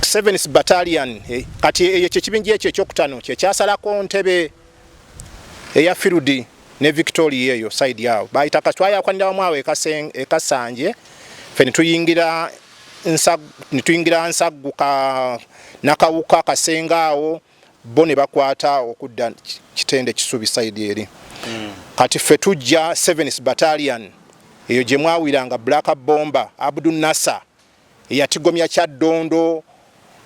7th Battalion kati ekyo kibinji ekyo ekyokutano kye kyasalako ntebe eya Field ne Victoria eyo side yao bayita katwaya kwandira wamwe ekasanje fe nituyingira nsagu ka nakawuka kasengaawo bone bakwata okudda kitende kisubi side eri kati fe tujja 7th Battalion eyo gye mwawiranga Black Bomber Abdul Nasa eyatigomya Kyaddondo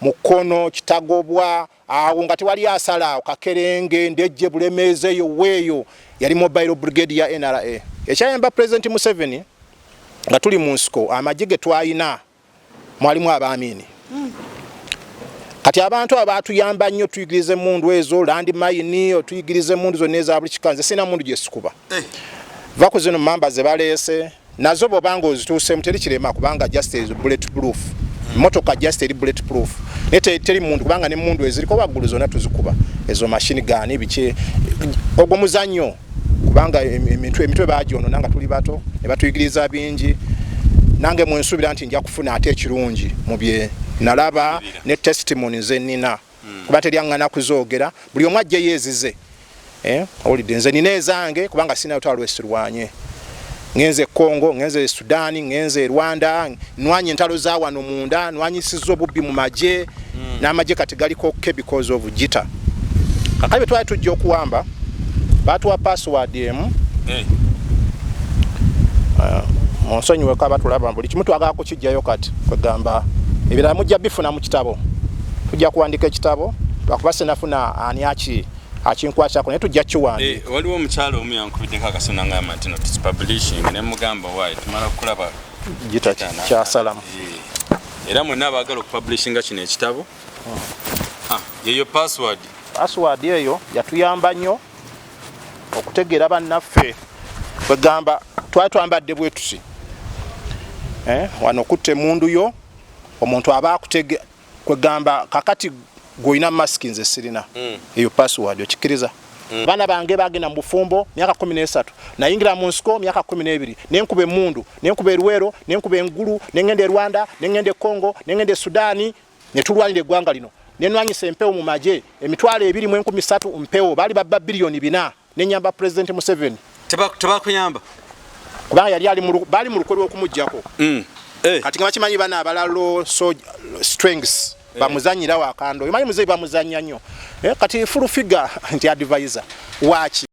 mukono kitagobwa awo ngati wali asala kakerenge ndeje bulemeze yo weyo yali mobile brigade ya NRA ekyayamba President Museveni nga tuli mu nsiko amajige twayina mwalimu abaamini kati abantu abatuyamba nnyo tuyigirize mundu ezo land mine tuyigirize mundu zo neza buli kikanze sina mundu jesikuba vako zino mamba ze balese nazo bobanga ozituse muteri kirema kubanga justice bulletproof motoka justice bulletproof nete teri mundu kubanga ne mundu eziriko bagulu zona tuzikuba ezo machine gun biche ogwo muzanyo kubanga emitwe bajono nanga tuli bato ne batuyigiriza bingi nange mwensubira nti nja kufuna ate ekirungi mu bye nalaba ne testimony zenina kubate lyangana kuzogera buli omwajje yezize holiday nze ninezange kubanga sina utalo esirwanye ngenze Congo ngenze Sudani ngenze Rwanda nwanye entalo za wano munda nwanyisizo bubbi mu maje na maje katigaliko ke because of Gitta kakabe twaye tujja okuwamba batwa password monsonyi weka batulaba buli kimuntu agako kijjayo kati kugamba ebira mujja bifuna mu kitabo tujja kuwandika ekitabo twakubase nafuna ani akinkwasa ko ne tujja kiwandi waliwo omukyalo omu yankubidde akasona ngamba nti notice publishing ne mugamba wayi tumala kulaba Gitta kya salamu era mwenna abaagala okupublishinga kino ekitabo yeyo password eyo yatuyamba nnyo okutegeera bannaffe kwegamba twambadde bwetusi wano kutte mundu yo omuntu aba akutege kwegamba kakati goina mask nze sirina eyo password okikiriza bana bange bagenda mu bufumbo myaka 13 nayingira mu nsiko myaka 12 nenkube mundu nenkube Ruwero nenkube Ngulu nengende Rwanda nengende Congo nengende Sudani netulwanire eggwanga lino nenwanyise empewo mu maje emitwalo 2.3 mpewo bali babba bilioni 4 nenyamba President Museveni tebakuyamba kubanga yali bali mu lukwe lw'okumujjako kati nga bakimanyi bana abalalo strengths bamuzanyira wakando imanyi muzeyi bamuzanya nnyo kati full figure nti advisor wachi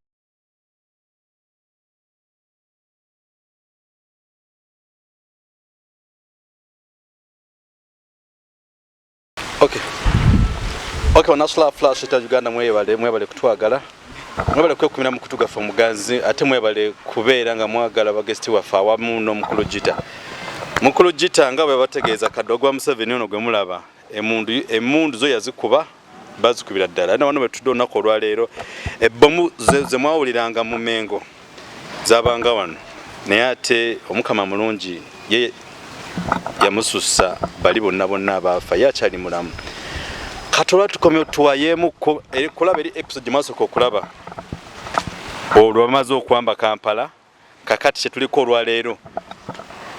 okay wanasula flash ta Uganda mwebale kutwagala mwebale kwekumira mukutugafa muganzi ate mwebale kubeera nga mwagala bagesti wafa awamu n'omukulu Gitta mukulu Gitta nga bwe bategeeza kadogwa Museveni ono gwe mulaba emundu zo yazikuba bazikubira ddala na wano betudona ko lwaleero ebbomu ze mwawuliranga mu Mengo zabanga wano naye ate omukama mulungi ye yamusussa bali bonna abafa yakyali mulamu katola tukomyo tuwayemu kulaba eri episode masoko kulaba olwamaze okwamba Kampala kakati kyetuliko olwaleero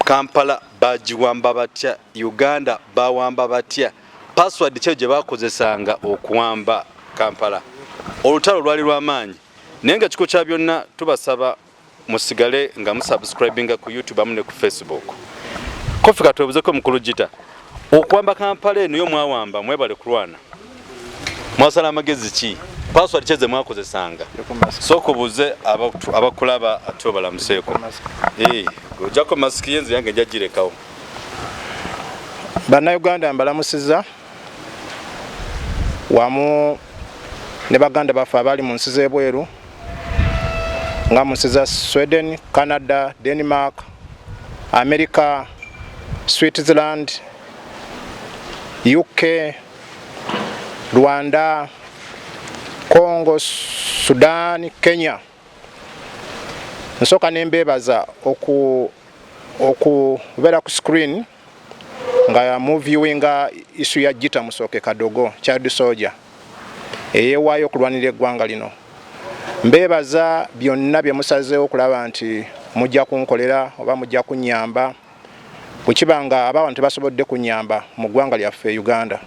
Kampala bagiwamba batya Uganda bawamba batya password kye gye bakozesanga okuwamba Kampala olutalo lwali lw'amaanyi naye nga kiko kya byonna tubasaba musigale nga musubscribinga ku YouTube amu ne ku Facebook kofika twebuzeko mukulu Gitta okuwamba Kampala eno yo mwawamba mwebale kulwana mwasala amagezi ki password kye ze mwakozesanga soko buze abakulaba atobala museko ojako mask yenze yange njagirekawo bana Uganda mbalamusiza wamu ne baganda bafa abali mu nsize ebweru nga musiza Sweden, Canada, Denmark, America, Switzerland, UK, Rwanda, Congo, Sudan, Kenya. Nsoka nembebaza okubera ku screen nga viewinga isu ya Gitta Musoke Kadogo child soldier eyewayo kulwanira eggwanga lino. Mbebaza byonna bye musazeewo okulaba nti mujja kunkolera oba mujja kunyamba bwekibanga abawantu basobodde kunyamba mu ggwanga lyaffe Uganda.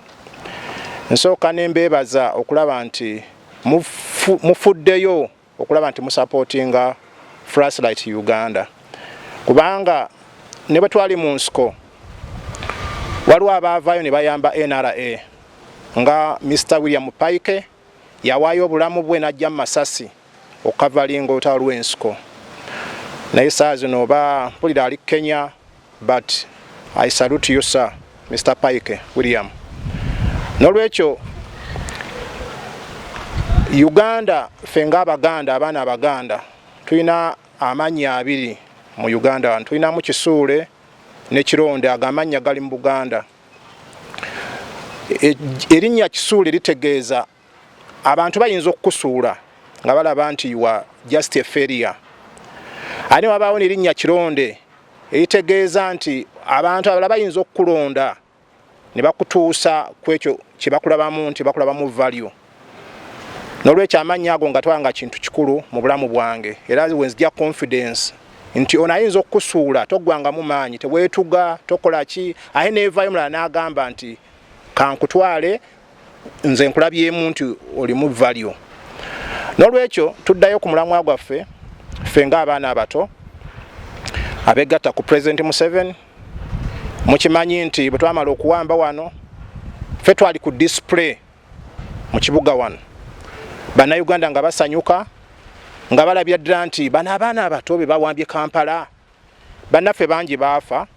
nsooka ne mbeebaza okulaba nti mufuddeyo okulaba nti musupportinga Flashlight Uganda kubanga ne bwe twali mu nsiko waliwo abaavaayo ne bayamba NRA nga Mr. William Paike yawaayo obulamu bwe n'ajja mu Masasi okukavalinga olutalo lw'ensiko naye saa zino oba mpulira ali Kenya but I salute you sir Mr. Paike William. N'olwekyo Uganda ffe ng'Abaganda abaana Abaganda tulina amannya abiri mu Uganda tulinamu Kisuule ne Kironde agamanya gali mu Buganda. Erinnya Kisuule litegeeza abantu bayinza okukusuula nga balaba nti you are just a failure. Ate wabaawo n'erinnya Kironde eritegeeza nti abantu abalala bayinza okukulonda ne bakutuusa ku ekyo kye bakulabamu nti bakulabamu value. N'olwekyo amannya ago nga twanga kintu kikulu mu bulamu bwange era wenzija confidence nti ono ayinza okukusuula toggwangamu maanyi teweetuga tokola ki aye neevaayo mulala n'agamba nti kankutwale nze nkulabyemu nti olimu value. N'olwekyo tuddayo ku mulamwa gwaffe ffe ng'abaana abato abegatta ku President Museveni. Mukimanyi nti bwe twamala okuwamba wano ffe twali ku display mu kibuga wano bannayuganda nga basanyuka nga balabye ddala nti bano abaana abato be bawambye Kampala bannaffe bangi baafa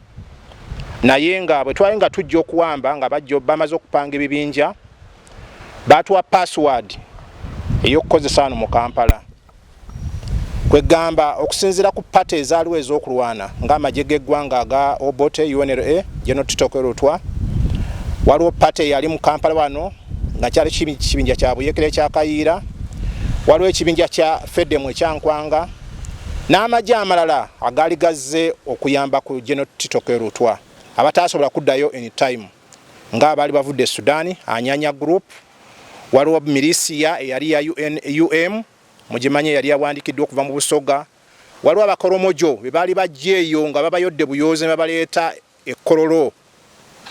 naye nga bwe twali nga tujja okuwamba nga bamaze okupanga ebibinja baatuwa password ey'okukozesa wano mu Kampala kwegamba okusinziira ku pate ezaaliwo ez'okulwana ng'amagye g'eggwanga aga Obote UNRA General Titokerutwa waliwo pate yali mu Kampala wano nga kyali kibinja kya Buyekere kya Kayiira waliwo ekibinja kya Fedemu ekya Nkwanga n'amagye amalala agaali gazze okuyamba ku General Titokerutwa abataasobola kuddayo anytime ng'abaali bavudde Sudan Anyanya Group waliwo milisiya eyali ya UM mugimanye yali yawandikiddwa okuva mu Busoga waliwo abakolomojo be baali bajja eyo nga babayodde buyoozi ne babaleeta ekkololo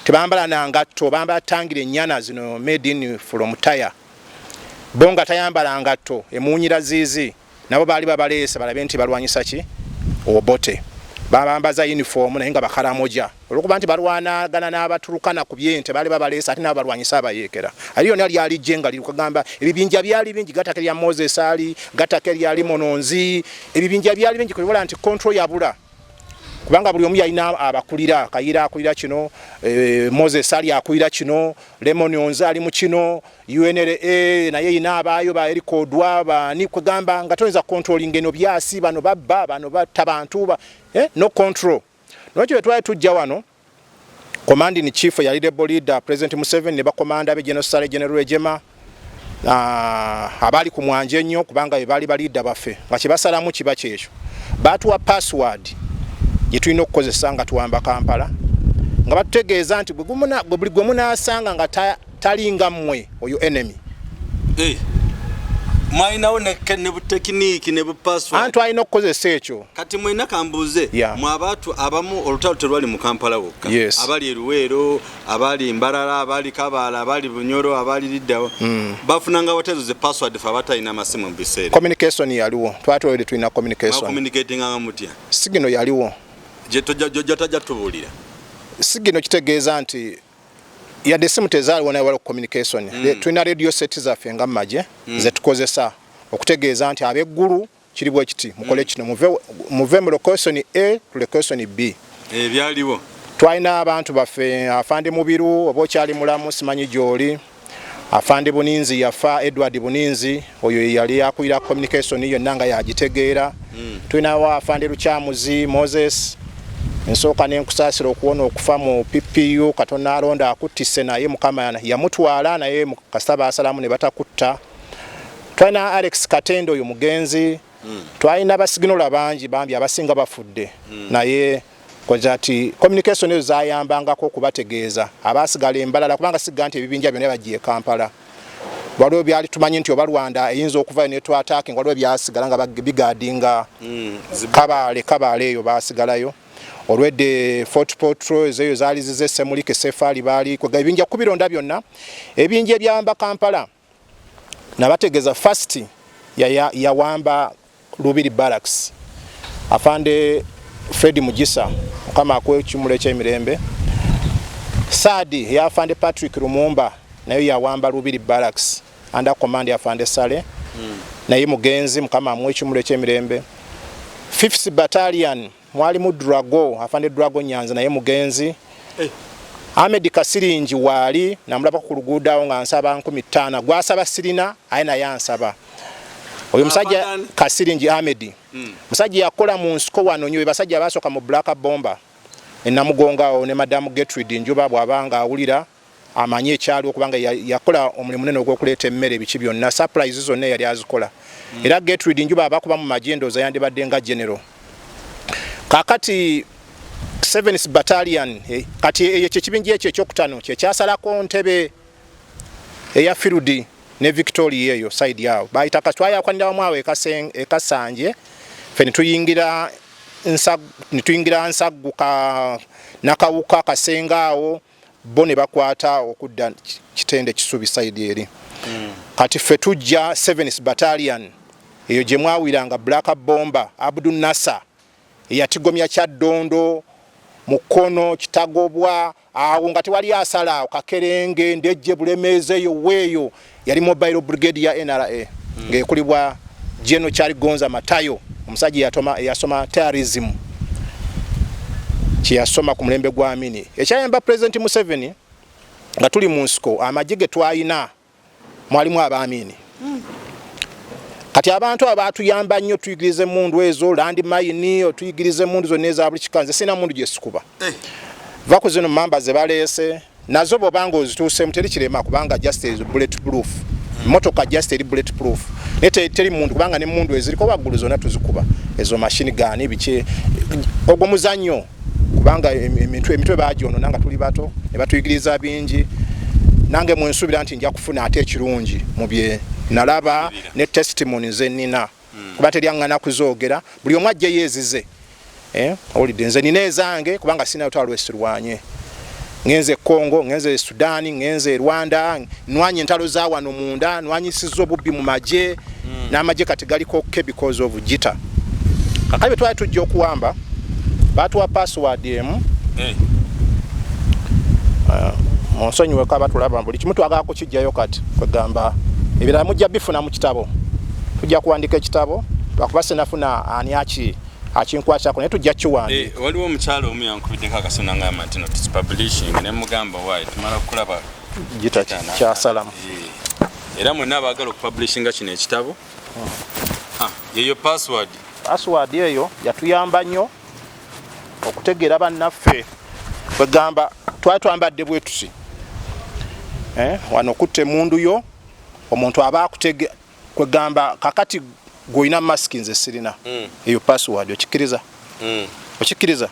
tebambala nangatto bambala tangire ennyana zino made in from tire bo nga tayambala ngatto emuunyira ziizi nabo baali babaleese balabe nti balwanyisa ki Obote babambaza uniform naye nga bakalamoja olwokuba nti balwanagana n'abaturukana ku byente baali babaleese ate nabo balwanyisa abayeekera aliyo nali alijje nga likugamba ebibinja byali bingi gatake lya Moses ali gatake lyali Mononzi ebibinja byali bingi kubola nti control yabula kubanga buli omu yalina abakulira Kayiira akulira kino Moses ali akulira kino Lemon Onza ali mu kino UNRA naye ina abaayo ba erikodwa bani kugamba nga tonza controlling eno byasi bano babba bano batabantu no control. N'ekyo twali tujja wano commanding chief yali rebel leader President Museveni ne bakomanda be General Rejema abali ku mwanje nnyo kubanga bali balida baffe nga kibasalamu kiba kyekyo batuwa password gye tulina okukozesa nga tuwamba Kampala nga batutegeeza nti buli gwe munaasanga nga talinga mmwe oyo enemy mwainawo ne butekiniki ne bupassword antu alina okukozesa ekyo kati mwina kambuuze mu abantu abamu olutalo terwali mu Kampala wokka abali Eruweero abali Mbarara abali Kabaala abali Bunyoro abali Liddawo bafunanga watezo ze password fa batalina amasimu mu biseera communication yaliwo twatwalire tulina communication communicating nga mutya sigino yaliwo je tojja tubuulira sigino kitegeeza nti yadde simu tezaaliwo naye waliwo communication tulina radio set zaffe nga mmaje ze tukozesa okutegeeza nti ab'eggulu kiri bwe kiti mukole kino muve mu location A to location B byaliwo twalina abantu baffe afande Mubiru oba okyali mulamu simanyi gy'oli afande Buninzi yafa Edward Buninzi oyo yali akulira communication yonna nga yagitegeera tulinawo afande Lukyamuzi Moses ensooka n'enkusaasira okuwona okufa mu PPU Katonda alonda akuttise naye Mukama yamutwala naye mu kasaba asalamu ne batakutta. Twalina Alex Katendo oyo mugenzi twalina basiginola bangi bambi abasinga bafudde naye kozati communication ezo zayambangako okubategeeza abasigala Embalala kubanga sigga nti ebibinja byonna bagiye Kampala waliwo byali tumanyi nti obalwanda eyinza okuvayo ne twatake waliwo byasigala nga bigadinga Kabaale eyo basigalayo olwedde Fort Portal ezo zaali zize Semulike Sefali baali kwega ebinja kubironda byonna ebinja ebyawamba Kampala nabategeza first ya yawamba Lubiri Barracks afande Fred Mugisa kama akwe kimule ky'emirembe Sadi ya afande Patrick Lumumba nayo yawamba Lubiri Barracks under command ya afande Sale naye mugenzi mukama amwe kimule ky'emirembe 5th Battalion mwalimu Drago afande Drago Nyanza naye mugenzi Ahmed Kasirinji wali namulaba ku luguudo awo nga nsaba 15 gwasaba sirina aina yansaba oyo musajja Kasirinji Ahmed musajja yakola mu nsiko wano nyo basajja basoka mu Black Bomber enamugonga ne Madam Gertrude Njuba bwabanga awulira amanye ekyali okubanga yakola omulimu munene ogw'okuleeta emmere ebiki byonna surprise zonna yali azikola era Gertrude Njuba abakuba mu magendo za yandibadde nga general kakati 7th Battalion kati ekyo kibinji ekyo ekyokutano kye kyasalako ntebe eya Field ne Victoria eyo side yao bayita katwaya kwanira omwawe ekasanje fe nituyingira nsagu ka nakawuka kasengaawo bone bakwata okudda kitende kisubi side eri kati fe tujja 7th Battalion eyo gye mwawiranga Black Bomber Abdul Nasa yatigomya kya Dondo mukono kitagobwa awo ngati wali asala okakerenge ndeje bulemeze yo weyo yali mobile brigade ya NRA ngekulibwa General Charlie Gonza Matayo omusajja yasoma terrorism kiyasoma ku mulembe gwa Amini ekyayamba President Museveni nga tuli mu nsiko amajige twayina mwalimu Amini kati abantu abatuyamba nnyo tuyigirize mundu ezo land mine tuyigirize mundu zo neza buli kikanze sina mundu gyesikuba vako zino mamba ze balese nazo bobango zituse muteri kirema kubanga justice is bulletproof motoka justice bulletproof nete teri mundu kubanga ne mundu eziriko bagulu zona tuzikuba ezo machine gun biche ogwo muzanyo kubanga emitwe bajono nanga tuli bato ne batuyigiriza bingi nange mwensubira nti nja kufuna ate ekirungi mubye nalaba ne testimony zenina kubate lyangana kuzogera buli omwajje yezize holiday nze ninezange kubanga sina utalo esirwanye ngenze Kongo ngenze Sudani ngenze Rwanda nwanye ntalo za wano munda nwanye sizo bubbi mu maje na maje katigaliko ke because of Gitta kakabe twali tujja okuwamba batu wa password emu monsonyiwe ka batulaba buli kimuntu agako kijjayo kati kwegamba ebira mujja bifuna mu kitabo tujja kuwandika ekitabo bakubase nafuna ani akinkwasa ko ne tujja kiwandi waliwo omukyalo omu yankubidde kakasona nga amati notice publishing ne mugamba wayi tumala kulaba Gitta kya salamu era mwenna abaagala okupublishinga kino ekitabo yeyo password eyo yatuyamba nnyo okutegeera bannaffe kwegamba twali twambadde bwetusi wano kutte mundu yo omuntu abakutege kwegamba kakati goina mask nze sirina eyo password okikiriza okikiriza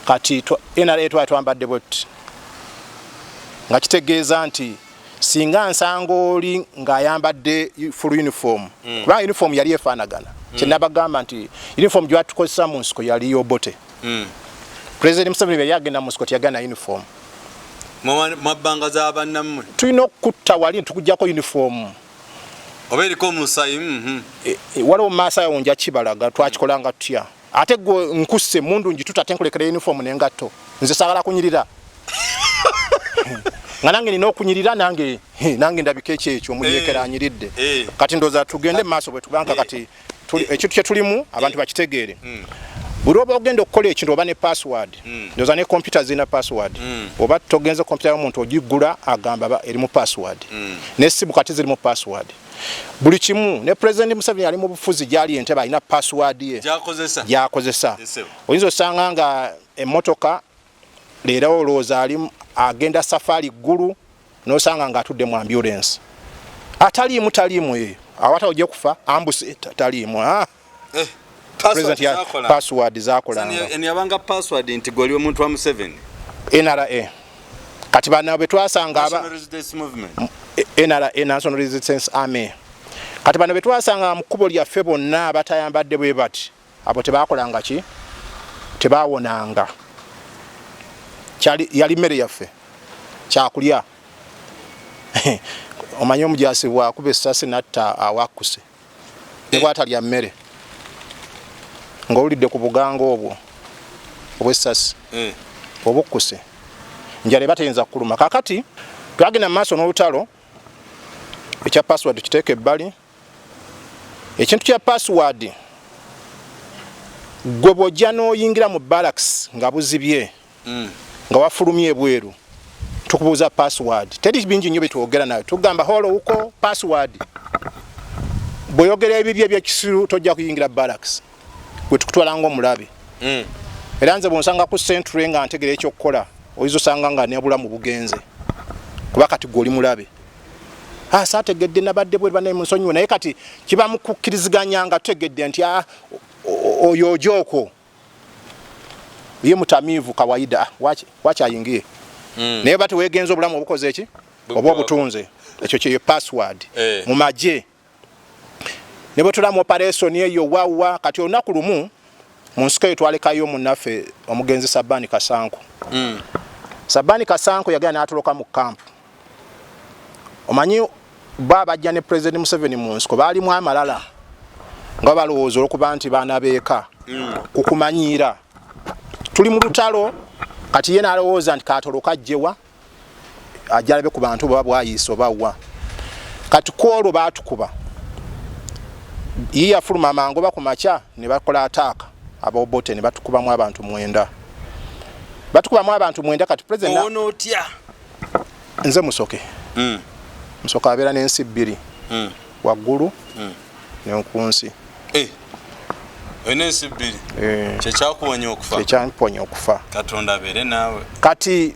kati NRA twambadde bwetusi nga kitegeeza nti singa nsango oli ng'ayambadde full uniform kubanga uniform yali efaanagana kyenabagamba nti uniform gyatukozesa mu nsiko yali yobote President Museveni yali agenda mu nsiko tiyagana uniform mabanga za bannammwe tulina okutta wali tukujjako uniform oba eriko musayi waliwo maaso awo nja kibalaga twakikolanga tutya ate gwe nkusse mundu njituta tenkulekera uniform n'engatto nze saagala kunyirira nga nange nina okunyirira nange ndabika ekyo omulekera anyiridde kati ndoza tugende maaso bwe tubanga kati ekintu kye tulimu abantu bakitegeere buli oba ogenda okukola ekintu oba ne password ndoza ne computer zina password oba togenze computer y'omuntu ogigula agamba erimu password n'essimu kati zirimu password buli kimu ne President Museveni ali mu bufuzi gyali entebe alina password ye gyakozesa oyinza osanga nga emmotoka leero olowooza ali agenda safari ggulu n'osanga ng'atudde mu ambulance taliimu eyo awata ojja kufa ambusi taliimu President ya password zakolanga yabanga password nti goli omuntu wa Museveni NRA kati bana betwasanga aba NRA National Resistance Army kati bana betwasanga mu kubo lya febo na batayambadde bwe bati abo tebakolanga ki tebawonanga yali mmere yaffe kyakulya omanyi omujaasi bwakuba essasi natta awakuse nebwatalya mmere ng'owulidde ku buganga obwo obwessasi obukkuse njala eba teyinza kuluma. Kakati twagenda mu maaso n'olutalo ekya password kiteeka ebbali. Ekintu kya password gwe bw'ojja n'oyingira mu barracks nga buzibye nga wafulumye ebweru tukubuuza password. Teri bingi nnyo bitwogera nayo tugamba holo uko password. Bw'oyogera ebibye ebyekisiru tojja kuyingira barracks gwe tukutwala ng'omulabe. Era nze bw'onsanga ku centre nga ntegera ekyokukola oyinza osanga nga nebulamu bugenze kuba kati gw'oli mulabe. Saategedde nabadde bwe bane munsonyiwe naye kati kiba mu kukkiriziganya nga tutegedde nti oyo ojoko ye mutamiivu kawaida wacha ayingie naye bati wegenza obulamu obukoze eki oba obutunze ekyo kye password mu magye ne bwe tulamu operation eyo wawa kati olunaku lumu mu nsiko eyo twalekayo munnaffe omugenzi Sabani Kasanko. Sabani Kasanko yagenda n'atoloka mu kampu. Omanyi baba ajja ne President Museveni mu nsiko baalimu amalala nga balowooza olwokuba nti baana beeka kukumanyiira tuli mu lutalo kati ye n'alowooza nti katoloka ajjewa ajjalabe ku bantu baba bwayiisa oba wa kati kwolwo baatukuba ye yafuluma amangu oba ku makya ne bakola ataaka abobote ne batukubamu abantu 9 batukubamu abantu 9 kati President ono otya nze musoke musoka abeera n'ensi 2 waggulu n'enkunsi enensi 2 kyekyakuwonya okufa kyekyakuwonya okufa Katonda abeere naawe kati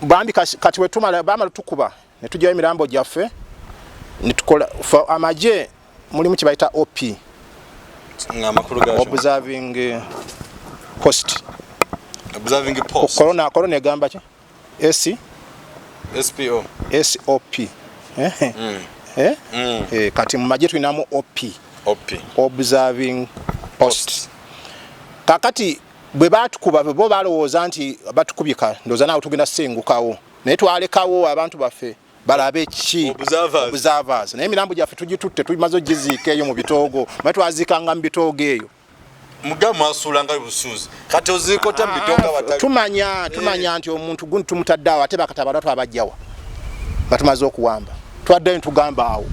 bambi kati wetumala bamala tukuba ne tujjayo emirambo gyaffe ne tukola amagye mulimu kye bayita OP observing post corona egamba ki SOP kati mu magye tulinamu OP observing post. Kakati bwe batukuba bo balowooza nti batukubika ndoza nawe tugenda sengukawo naye twalekawo abantu baffe balabe ki observers naye emirambo gyaffe tugitutte tumaze ogiziika eyo mu bitoogo naye twaziikanga mu bitoogo eyo mugamu asulanga busuuzi kati oziikota mu bitoogo abatali tumanya nti omuntu gundi tumutadde awo ate bakatabala twabajjawa batumaze okuwamba twaddayo ntugamba awo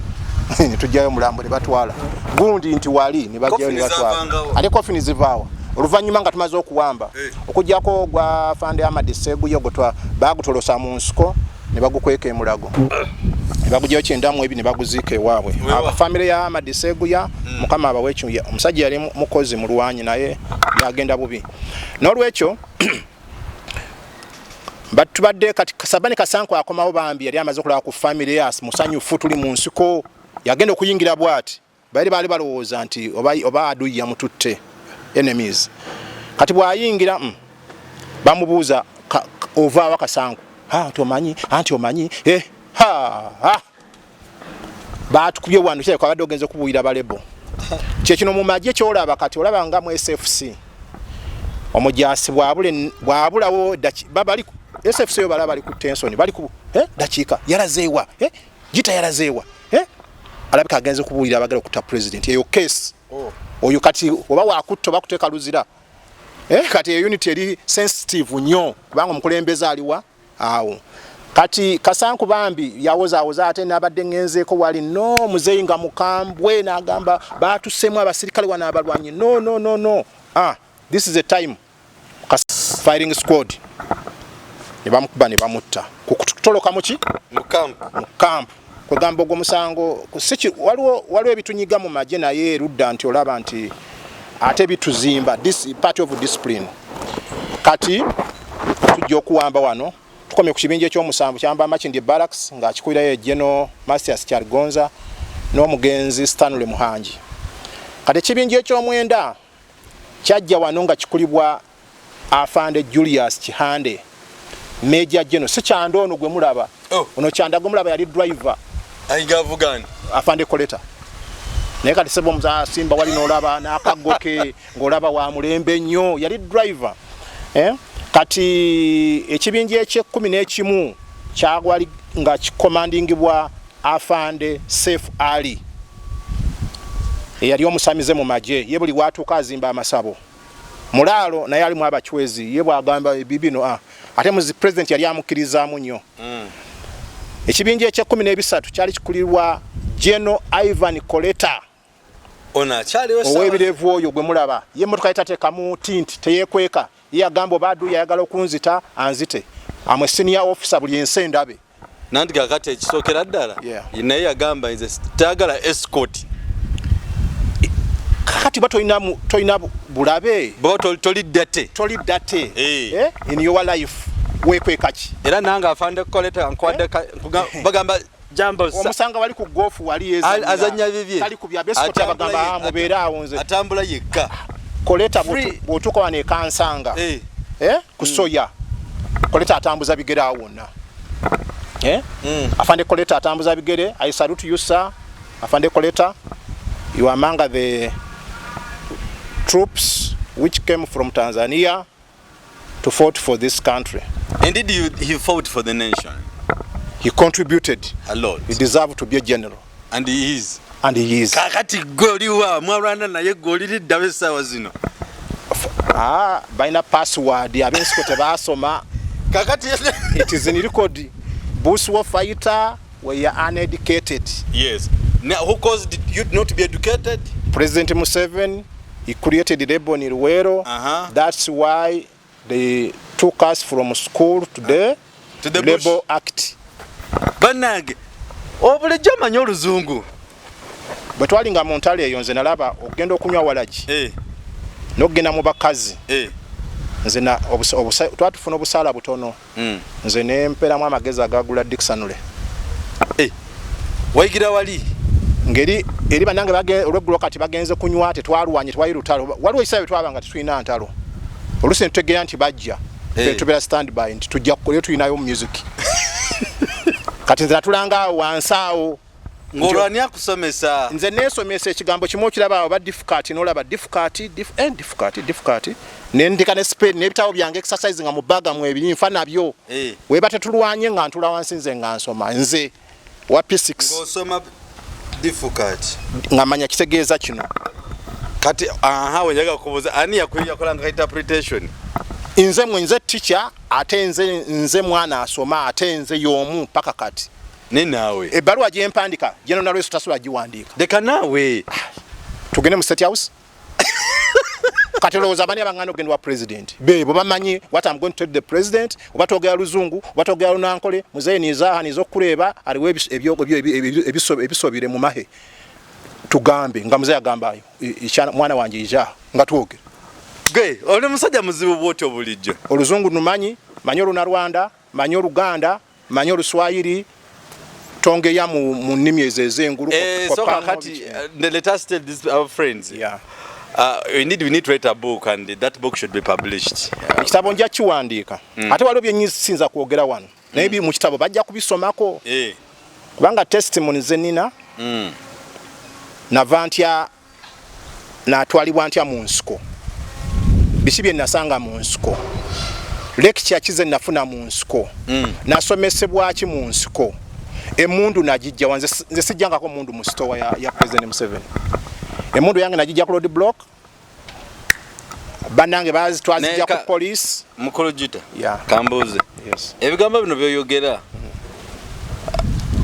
ne tujjayo mulambo ne batwala gundi nti wali ne bajjayo ne batwala ate kofi nizivaawa oluvannyuma nga tumaze okuwamba okujjako gwa Fande Amadi Seguyogotwa bagutolosa mu nsiko ne bagukweka emulago ne bagujjayo kyendamu ebi ne baguziika ewaabwe famire ya Amadi Seguya mukama abaweekyo omusajja yali mukozi mu lwanyi naye yagenda bubi n'olwekyo batubadde kati Sabani Kasanko akomawo bambi yali amaze okulaba ku family yas musanyufu tuli mu nsiko yagenda okuyingira bwati baali balowooza nti oba adui yamututte enemies kati bwayingira bamubuuza ovaawa Kasanko anti omanyi batukubye wano kyekyo abadde ogenze okubuulira balebo kyekino mu magye kyolaba kati olaba nga mu SFC omujaasi bwabulawo babali SFC yo balaba bali ku tension bali ku dakiika yalazeewa Gitta yalazeewa alabika agenze kubuulira abagala okuta president eyo case oyo kati oba wakutta bakuteeka luzira kati eyo unity eri sensitive nnyo kubanga omukulembeze aliwa awo kati Kasanku bambi yawozaawoza ate n'abadde ngenzeeko wali no muzeeyi nga mukambwe n'agamba batussemu abasirikale wana abalwanyi no this is the time firing squad ne bamukuba ne bamutta kutoloka muki mu camp kwegamba ogwo musango waliwo ebitunyiga mu magye naye erudda nti olaba nti ate bituzimba this part of discipline kati tujja okuwamba wano tukomye ku kibinja ekyomusanvu kyamba Makindi Barracks ng'akikuirayo General Masters Kyaligonza n'omugenzi Stanley Muhanji kati ekibinja ekyomwenda kyajja wano nga kikulibwa Afande Julius Kihande Major General sikyando ono gwe mulaba ono kyanda gwe mulaba yali driver ayinga avugani Afande Koleta naye kati sebo muzasimba wali n'olaba n'akaggoke ng'olaba wa mulembe nnyo yali driver kati ekibinja ekye-11 kyagwali nga kikomandingibwa afande Saif Ali eyali omusamize mu magye ye buli watuuka azimba amasabo mulaalo naye alimu abakiwezi ye bwagamba bibino ate muzi president yali amukirizaamu nnyo ekibinja ekye-13 kyali kikulirwa General Ivan Koleta owebirevu oyo gwe mulaba ye motoka etateekamu tinti teyeekweka ye agamba obaadu yayagala okunzita anzite amwe senior officer buli ensi endabe nanti kakati ekisookera ddala naye yagamba nze tayagala escort kakati ba tolina bulabe toliddate in your life weekweka ki era nange afande koleta nkwadde bagamba jambo omusanga wali ku golf wali azanya bibye kali ku bya escort abagamba mubeera awo nze atambula yekka koleta bw'otuuka wano ekansanga ku soya koleta atambuza bigere awo wonna afande koleta atambuza bigere. I salute you sir afande koleta, you are among the troops which came from Tanzania to fight for this country. Indeed he fought for the nation. He contributed a lot. He deserved to be a general. And he is. Kakati goliwa mwarana naye goliri dawe sawa zino. Baina password abensko tebasoma. Kakati it is in record. Bush war fighter were uneducated. Yes. Now who caused you not to be educated? President Museveni, he created the rebel in Luwero. That's why they took us from school to the Labor Act. Banage obulijjo manyi oluzungu bwe twalinga mu ntale eyo nze nalaba okugenda okunywa walagi n'okugenda mu bakazi nze twatufuna obusaala butono nze nemperamu amagezi agagula dictionary wayigira wali ngeri eri bannange olweggulo kati bagenze kunywa tetwalwanye twali lutalo waliwo ekiseera twaba nga tetulina ntalo oluusi netutegeera nti bajja tubeera stand by nti tujja kukolera tulinayo mu music kati nze natulanga awo wansi awo ng'olwani akusomesa nze neesomesa ekigambo kimu okiraba awo ba difficult n'olaba difficult nendika ne spade n'ebitabo byange exercise nga mu bbaga mu ebiri nfa nabyo weba tetulwanye nga ntula wansi nze nga nsoma nze wa P6 ng'osoma difficult nga manya kitegeeza kino kati wenjaga kubuuza ani yakolanga interpretation nze teacher ate nze mwana asoma ate nze y'omu paka kati ne naawe ebbaluwa gye mpandika general Lweso tasobola giwandiika deka naawe tugende mu State House kati olowooza bani abangana okugenda wa president bebo bamanyi what I'm going to tell the president oba twogera luzungu oba twogera lunankole muzeeyi nizaha nizokuleeba aliwo ebisobire mu mahe tugambe nga muzeeyi agambayo mwana wange ija nga twogera oli musajja muzibu bwotyo bulijjo oluzungu numanyi manyi olunarwanda manyi oluganda manyi oluswayiri tongeya mu nnimi ezo ez'engulu so kakati let us tell our friends we need to write a book and that book should be published. Ekitabo nja kiwandiika ate waliwo byenyisinza kwogera wano naye mu kitabo bajja kubisomako kubanga testimony zenina nava ntya natwalibwa ntya mu nsiko biki bye nasanga mu nsiko lecture kize nafuna mu nsiko nasomesebwa ki mu nsiko emundu najijja wanze nze sijjangako mundu mu store ya President Museveni emundu yange najijja ku road block banange bazi twazijja ku police mukolo Gitta kambuze ebigambo bino byoyogera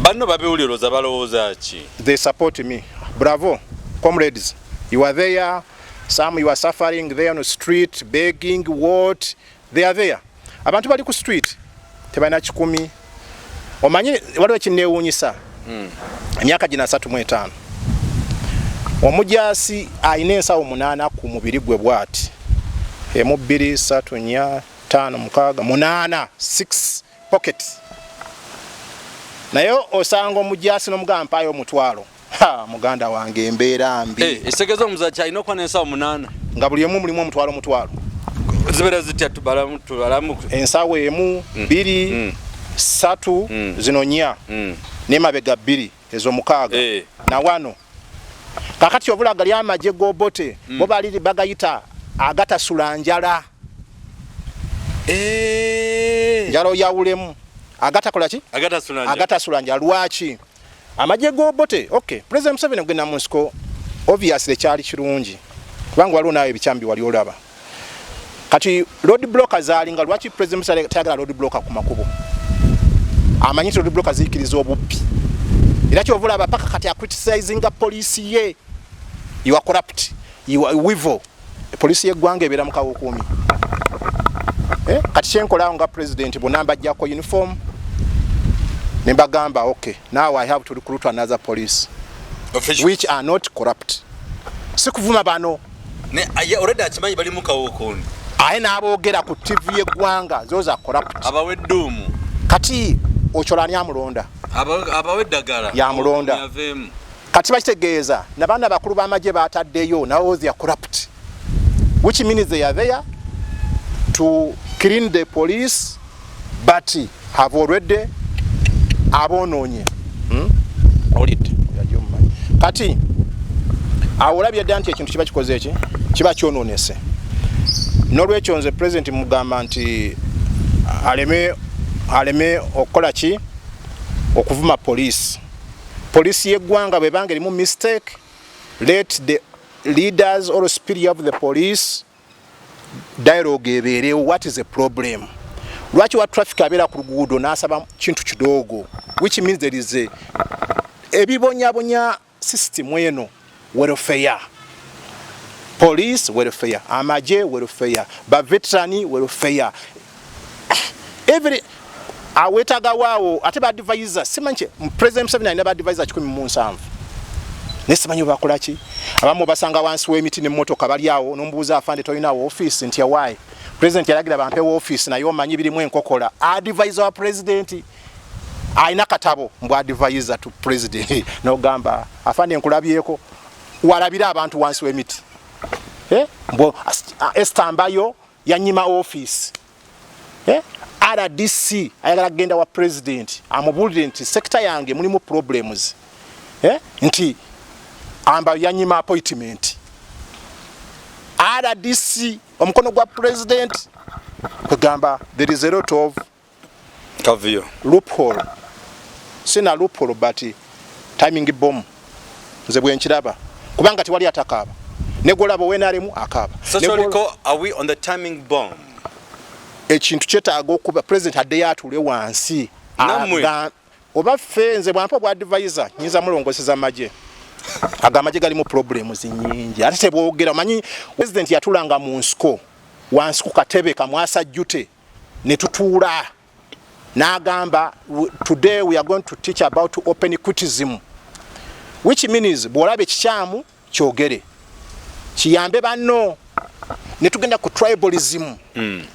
banno babiwuliroza balowooza ki they support me bravo comrades you are there some you are suffering there on the street begging what they are there abantu bali ku street tebalina kikumi omanyi waliwo kinneewuunyisa emyaka gina 35 omujasi ayina ensawo 8 ku mubiri gwe bwati emu 2 3 4 5 6 8 6 pocket naye osanga omujasi n'omugampayo omutwalo muganda wange embeera mbi ekitegeza omuzaaki alina okuba n'ensawo 8 nga buli emu mulimu omutwalo zibeera zitya tubalamu ensawo emu 2 3 zino 4 n'emabega 2 ezo 6 na wano kakati obula gali amaje gobote bo bali bagayita agatasula njala njalo yawulemu agatakola ki agatasula njala lwaki amaje gobote okay president Museveni gena Moscow obviously kyali kirungi kubanga waliwo nawe ebikyambi wali olaba kati road blockers alinga lwaki president Museveni tayagala road blocker ku makubo amanyi road blockers zikiriza obubbi era kyovula abapaka kati criticizing police ye you are corrupt you are evil police ye gwanga ebera mukawo kumi kati kyenkola nga president bonamba jako uniform nembagamba okay now I have to recruit another police official which are not corrupt sikuvuma bano ne already achimanyi bali mukawo kumi aye nabogera ku TV ye gwanga those are corrupt abaweddumu kati ocholani amulonda abaweddagala ya mulonda kati bakitegeeza nabana bakulu bamaje bataddeyo nawo they are corrupt which means they are there to clean the police but have already abononye audit yajumma kati awolabye danti ekintu kiba kikoze eki kiba kyononese nolwekyo nze president mugamba nti aleme okola ki okuvuma police yeggwanga bwe bange limu mistake let the leaders or spirit of the police dialogue ebere what is the problem lwaki wa traffic abera ku luguudo nasaba kintu kidogo which means there is a ebibonya system eno welfare police welfare amaje welfare ba veterani welfare every awetaga wawo ate ba advisor simanche president Museveni alina ba advisor 17 nesimanyi bakola ki abamu basanga wansi w'emiti ne mmotoka bali awo nombuuza afande toyina office nti why president yalagira bampe office nayo manyi birimu enkokola advisor wa president aina katabo mbu advisor to president no gamba afande enkulabyeko walabira abantu wansi w'emiti mbo estambayo yanyima office RDC ayagala genda wa president amubulire nti sector yange mulimu problems nti amba yanyima appointment RDC omukono gwa president kugamba there is a lot of kavio loophole sina loophole but timing bomb nze bwenkiraba kubanga tiwali atakaba negolabo wenaremu akaba so are we on the timing bomb ekintu kyetaaga okuba president adde yatule wansi oba fenze bwampa bwa advisor nyinza mulongoseza maje agamaje gali mu problems nyingi ate tebogera manyi president yatulanga mu nsko wansi ku katebe kamwasa jute ne tutuula n'agamba today we are going to teach about open criticism which means bwolabe kikyamu kyogere kiyambe banno netugenda ku tribalism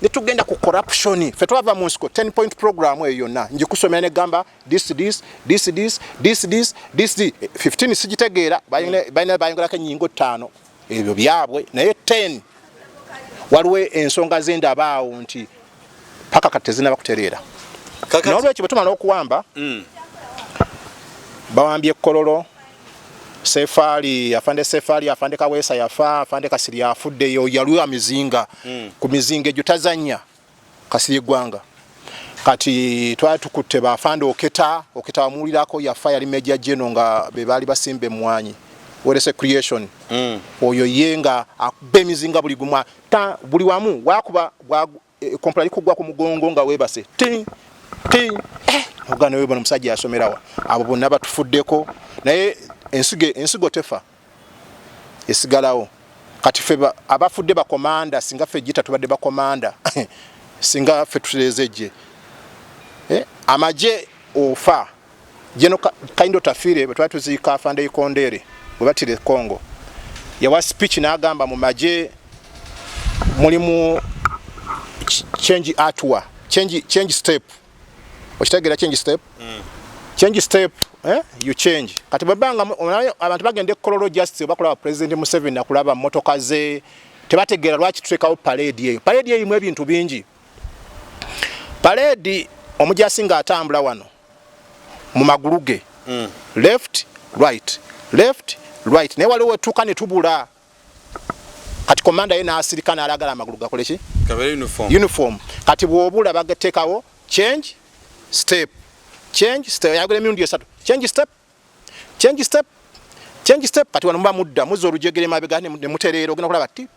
netugenda ku corruption fe twava mu nsko 10-point program eyo yonna njikusomera ne gamba this 15 sigitegeera bayingala kanyingo 5 ebyo byabwe naye 10 waliwo ensonga zendabaawo nti paka katezina bakutereera nolwekyo bwetumala okuwamba bawambye kololo Sefali afande Kawesa yafa afande Kasiri yafudde yo yalwa mizinga ku mizinga ejutazanya Kasiri gwanga kati twatukutte bafande oketa amulirako yafa yali Major General nga bebali basimbe mwanyi werese creation oyo yenga akube mizinga buli gumwa buli wamu wakuba kompla likugwa ku mugongo nga webase ting ogana webona musajja yasomerawa abo bonna batufuddeko naye ensigo tefa esigalawo kati feba abafudde ba komanda singa fe Gitta tubadde ba komanda singa fe tulezeje amaje ofa jeno kaindo tafire batwatuzika afande ikondere bwebatire Kongo yawa speech n'agamba mu maje mulimu change atwa change step okitegera change step change step you change kati babanga abantu bagende kololo justice bakola president Museveni nakulaba motoka ze tebategera lwaki tutekawo parade eyo mu ebintu bingi parade omujasinga atambula wano mu maguluge left right naye waliwo wetuuka ne tubula kati komanda ye n'asirika n'alagala amagulu gakole ki uniform kati bw'obula bagateekawo change step yagula emirundi esatu change step kati wano muba mudda muzza olujegere mabega ne mutereera ogenda kulaba ti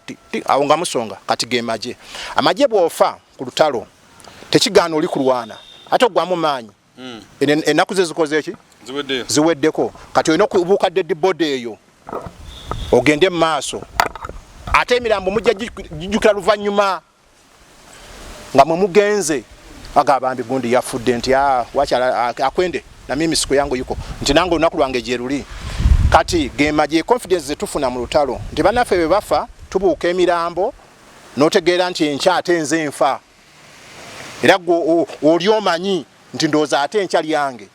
awo nga musonga kati ge amagye bw'ofa ku lutalo tekigaana oli kulwana ate ogwamu maanyi ennaku ze zikoze eki ziweddeko kati olina okubuuka dead body eyo ogende mu maaso ate emirambo mujja gijjukira luvannyuma nga mwe mugenze agabambi gundi yafudde nti wakyala akwende na mimi siku yangu yuko nti nange olunaku lwange gye luli kati gemaje confidence zetufuna mu lutalo nti bannaffe be bafa tubuuka emirambo n'otegeera nti enkya ate nze nfa era oli omanyi nti ndowooza ate enkya lyange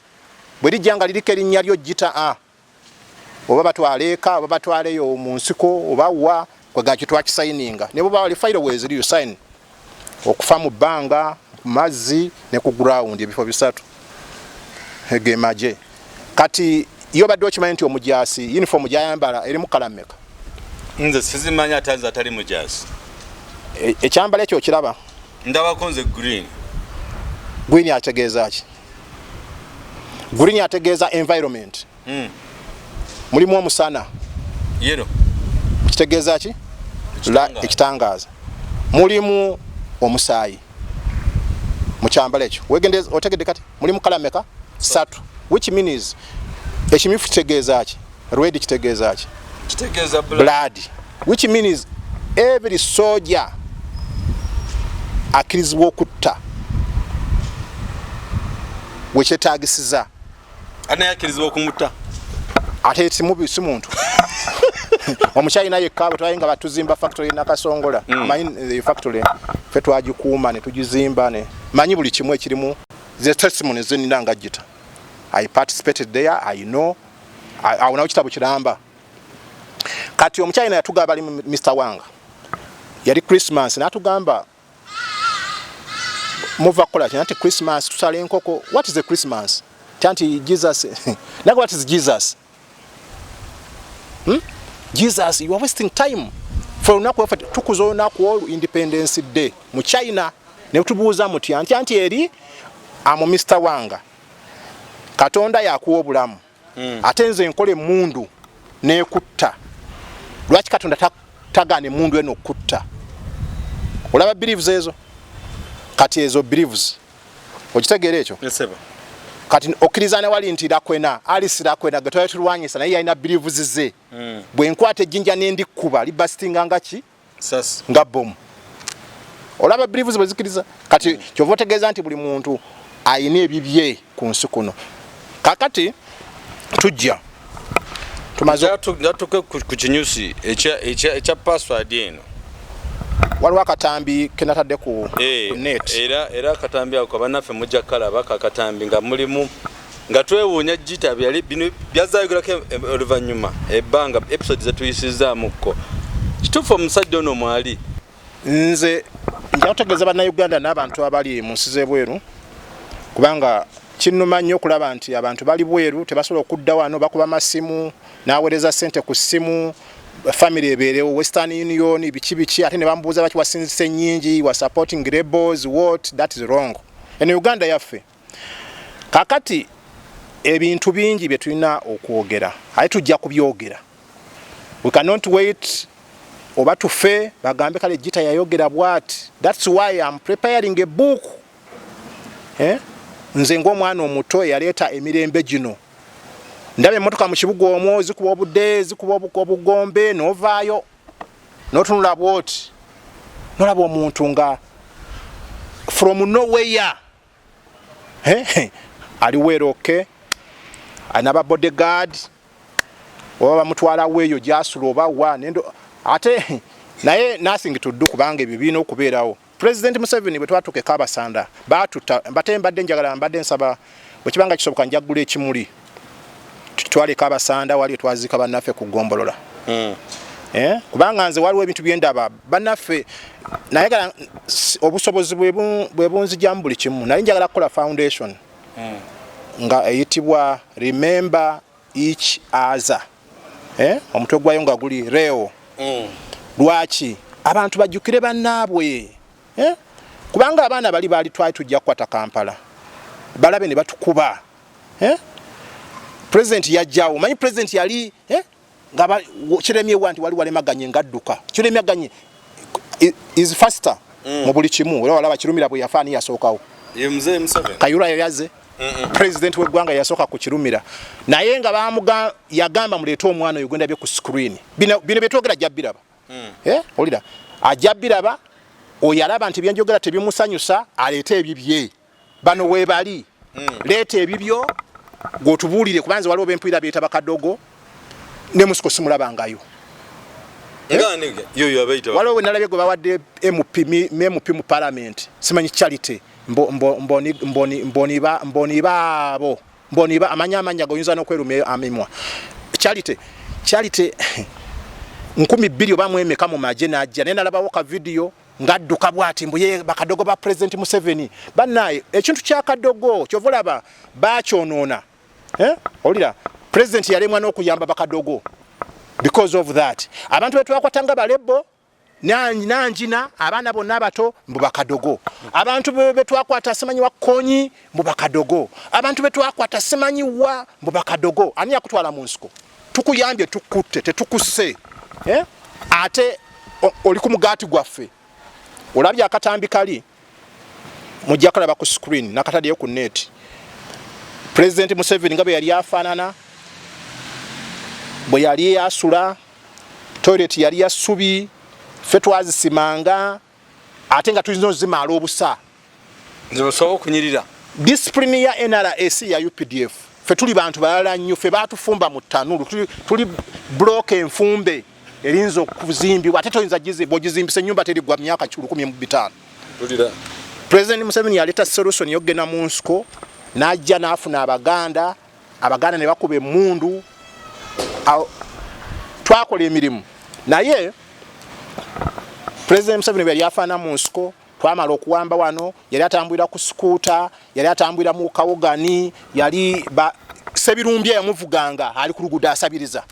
bwe lijjanga liriko erinnya lyo Gitta oba batwaleeka oba batwaleyo mu nsiko oba wa kwegaki twakisayininga ne bwe bali file weziri you sign okufa mu bbanga ku mazzi ne ku ground ebifo bisatu egemaje kati iyo badde okimanyi nti omujaasi uniform gyayambala eri mu kalameka nze sizimanya atanze atali mujaasi ekyambala ekyo okiraba ndabako nze green ategeeza ki green ategeeza environment mulimu omusana yero kitegeeza ki ekitangaaza mulimu omusaayi mu kyambala ekyo wegendeza otegedde kati mulimu kalameka 3 which means ekimifu kitegeeza ki red kitegeeza ki kitegeeza blood which means every soldier akirizibwa okutta wekyetaagisiza ana yakirizibwa okumutta ate si muntu omukyayina yekka bwe twalinga batuzimba factory nakasongola manyi factory fe twagikuuma ne tugizimba ne manyi buli kimu ekirimu ze testimony zenina nga Gitta I participated there I know awo nawo kitabu kiramba kati omukyayina yatugamba ali Mr. Wanga yali Christmas n'atugamba muva kola nti Christmas tusala enkoko what is a Christmas tanti Jesus like what is Jesus Jesus you are wasting time for unaku tukuzo unaku Independence Day mu China ne tubuuza muti anti eri amo Mr. Wanga Katonda yakuwa obulamu atenze enkole mundu nekutta lwaki Katonda tagane mundu eno kutta olaba beliefs ezo kati ezo beliefs okitegeera ekyo kati okirizane wali nti lakwena alisira kwena gatoya tulwanyisa naye alina beliefs ze bwe nkwate jinja nendi kuba libastinga ngaki sas nga bomu olaba beliefs bwezikiriza kati kyovo tegeeza nti buli muntu ayina ebibye ku nsi kuno kakati tujja tumaze tuke ku kinyusi ekya password eno waliwo akatambi kenatadde ku net era akatambi ako bannaffe mujja kalaba kakatambi nga mulimu nga twewuunya Gitta byali bino byazaayogolako oluvannyuma ebbanga episode zetuyisizzaamukko kituufu omusajja ono mwali nze nja kutegeeza bannayuganda n'abantu abali mu nsi z'ebweru kubanga kinnuma nnyo okulaba nti abantu bali bweru tebasobola okudda wano bakuba masimu n'aweereza ssente ku ssimu family ebeerewo Western Union biki ate ne bambuuza baki wasinzise nnyingi wa supporting rebels what that is wrong eno Uganda yaffe kakati ebintu bingi bye tulina okwogera ate tujja kubyogera we cannot wait oba tufe bagambe kale Gitta yayogera bwati that's why I'm preparing a book nze ng'omwana omuto yaleeta emirembe gino ndabe emotoka mu kibuga omwo zikuba obudde zikuba obugombe novaayo notunula bwoti nolaba omuntu nga from nowhere aliweeroke anaba bodyguard oba bamutwala weeyo gyasula oba wa nendo ate naye nothing to do kubanga ebyo birina okubeerawo President Museveni bwe twatuuka Kabasanda batuta mbadde njagala mbadde nsaba bwe kibanga kisoboka njagula ekimuli twali Kabasanda wali twazika bannaffe ku gombolola kubanga nze waliwo ebintu byendaba bannaffe nayagala obusobozi bwe bunzijjamu buli kimu nali njagala kukola foundation nga eyitibwa Remember Each Other omutwe gwayo nga guli reo lwaki abantu bajjukire bannaabwe kubanga abaana bali twali tujja kukwata Kampala balabe ne batukuba president yajjawo manyi president yali nga kiremyewa nti wali walemaganye ngadduka kiremyaganye is faster mu buli kimu era walaba kirumira bwe yafaani yasookawo Mzee Museveni Kayura yaze president w'eggwanga yasooka ku kirumira naye nga yagamba muleeta omwana oyo gwenda bye ku screen bino byetwogera jabbiraba olira ajabbiraba oyalaba nti byenjogera tebimusanyusa aleeta ebibye bano weebali leeta ebibyo gwotubuulire kubanze waliwo bempulira beeta bakadogo ne musiko simulabangayo waliwo we nalabye gwe bawadde MP mu parliament simanyi charity mboniba amanya goyinza n'okweruma amimwa charity 200 oba mwemeka mu maje najja naye nalabawo ka video ngadduka bwati mbuye bakadogo ba president Museveni bannaye ekintu kya kadogo kyovulaba bakyonoona olira president yalemwa n'okuyamba bakadogo because of that abantu betwakwatanga balebo nanjina abaana bonna abato mbu bakadogo abantu betwakwata simanyi wa konyi mbu bakadogo abantu betwakwata simanyi wa mbu bakadogo ani yakutwala mu nsiko tukuyambye tukutte tetukuse ate oli ku mugati gwaffe olabye akatambi kali mujja kalaba ku screen nakataddeyo ku net president Museveni ngabe yali afaanana bwe yali asula toilet yali yasubi ffe twazisimanga ate nga tulina ozimala obusa nzibasobola okunyirira discipline ya NRS ya UPDF ffe tuli bantu balala nnyo ffe batufumba mu ttanulu tuli block enfumbe erinza okuzimbibwa ate toyinza bw'ogizimbisa ennyumba terigwa myaka 15 President Museveni yaleta solution yogena mu nsiko n'ajja n'afuna abaganda ne bakuba emmundu twakola emirimu naye President Museveni yali afaana mu nsiko twamala okuwamba wano yali atambulira ku skuta yali atambulira mu kawogani yali Sebirumbi yamuvuganga ali ku luguudo asabiriza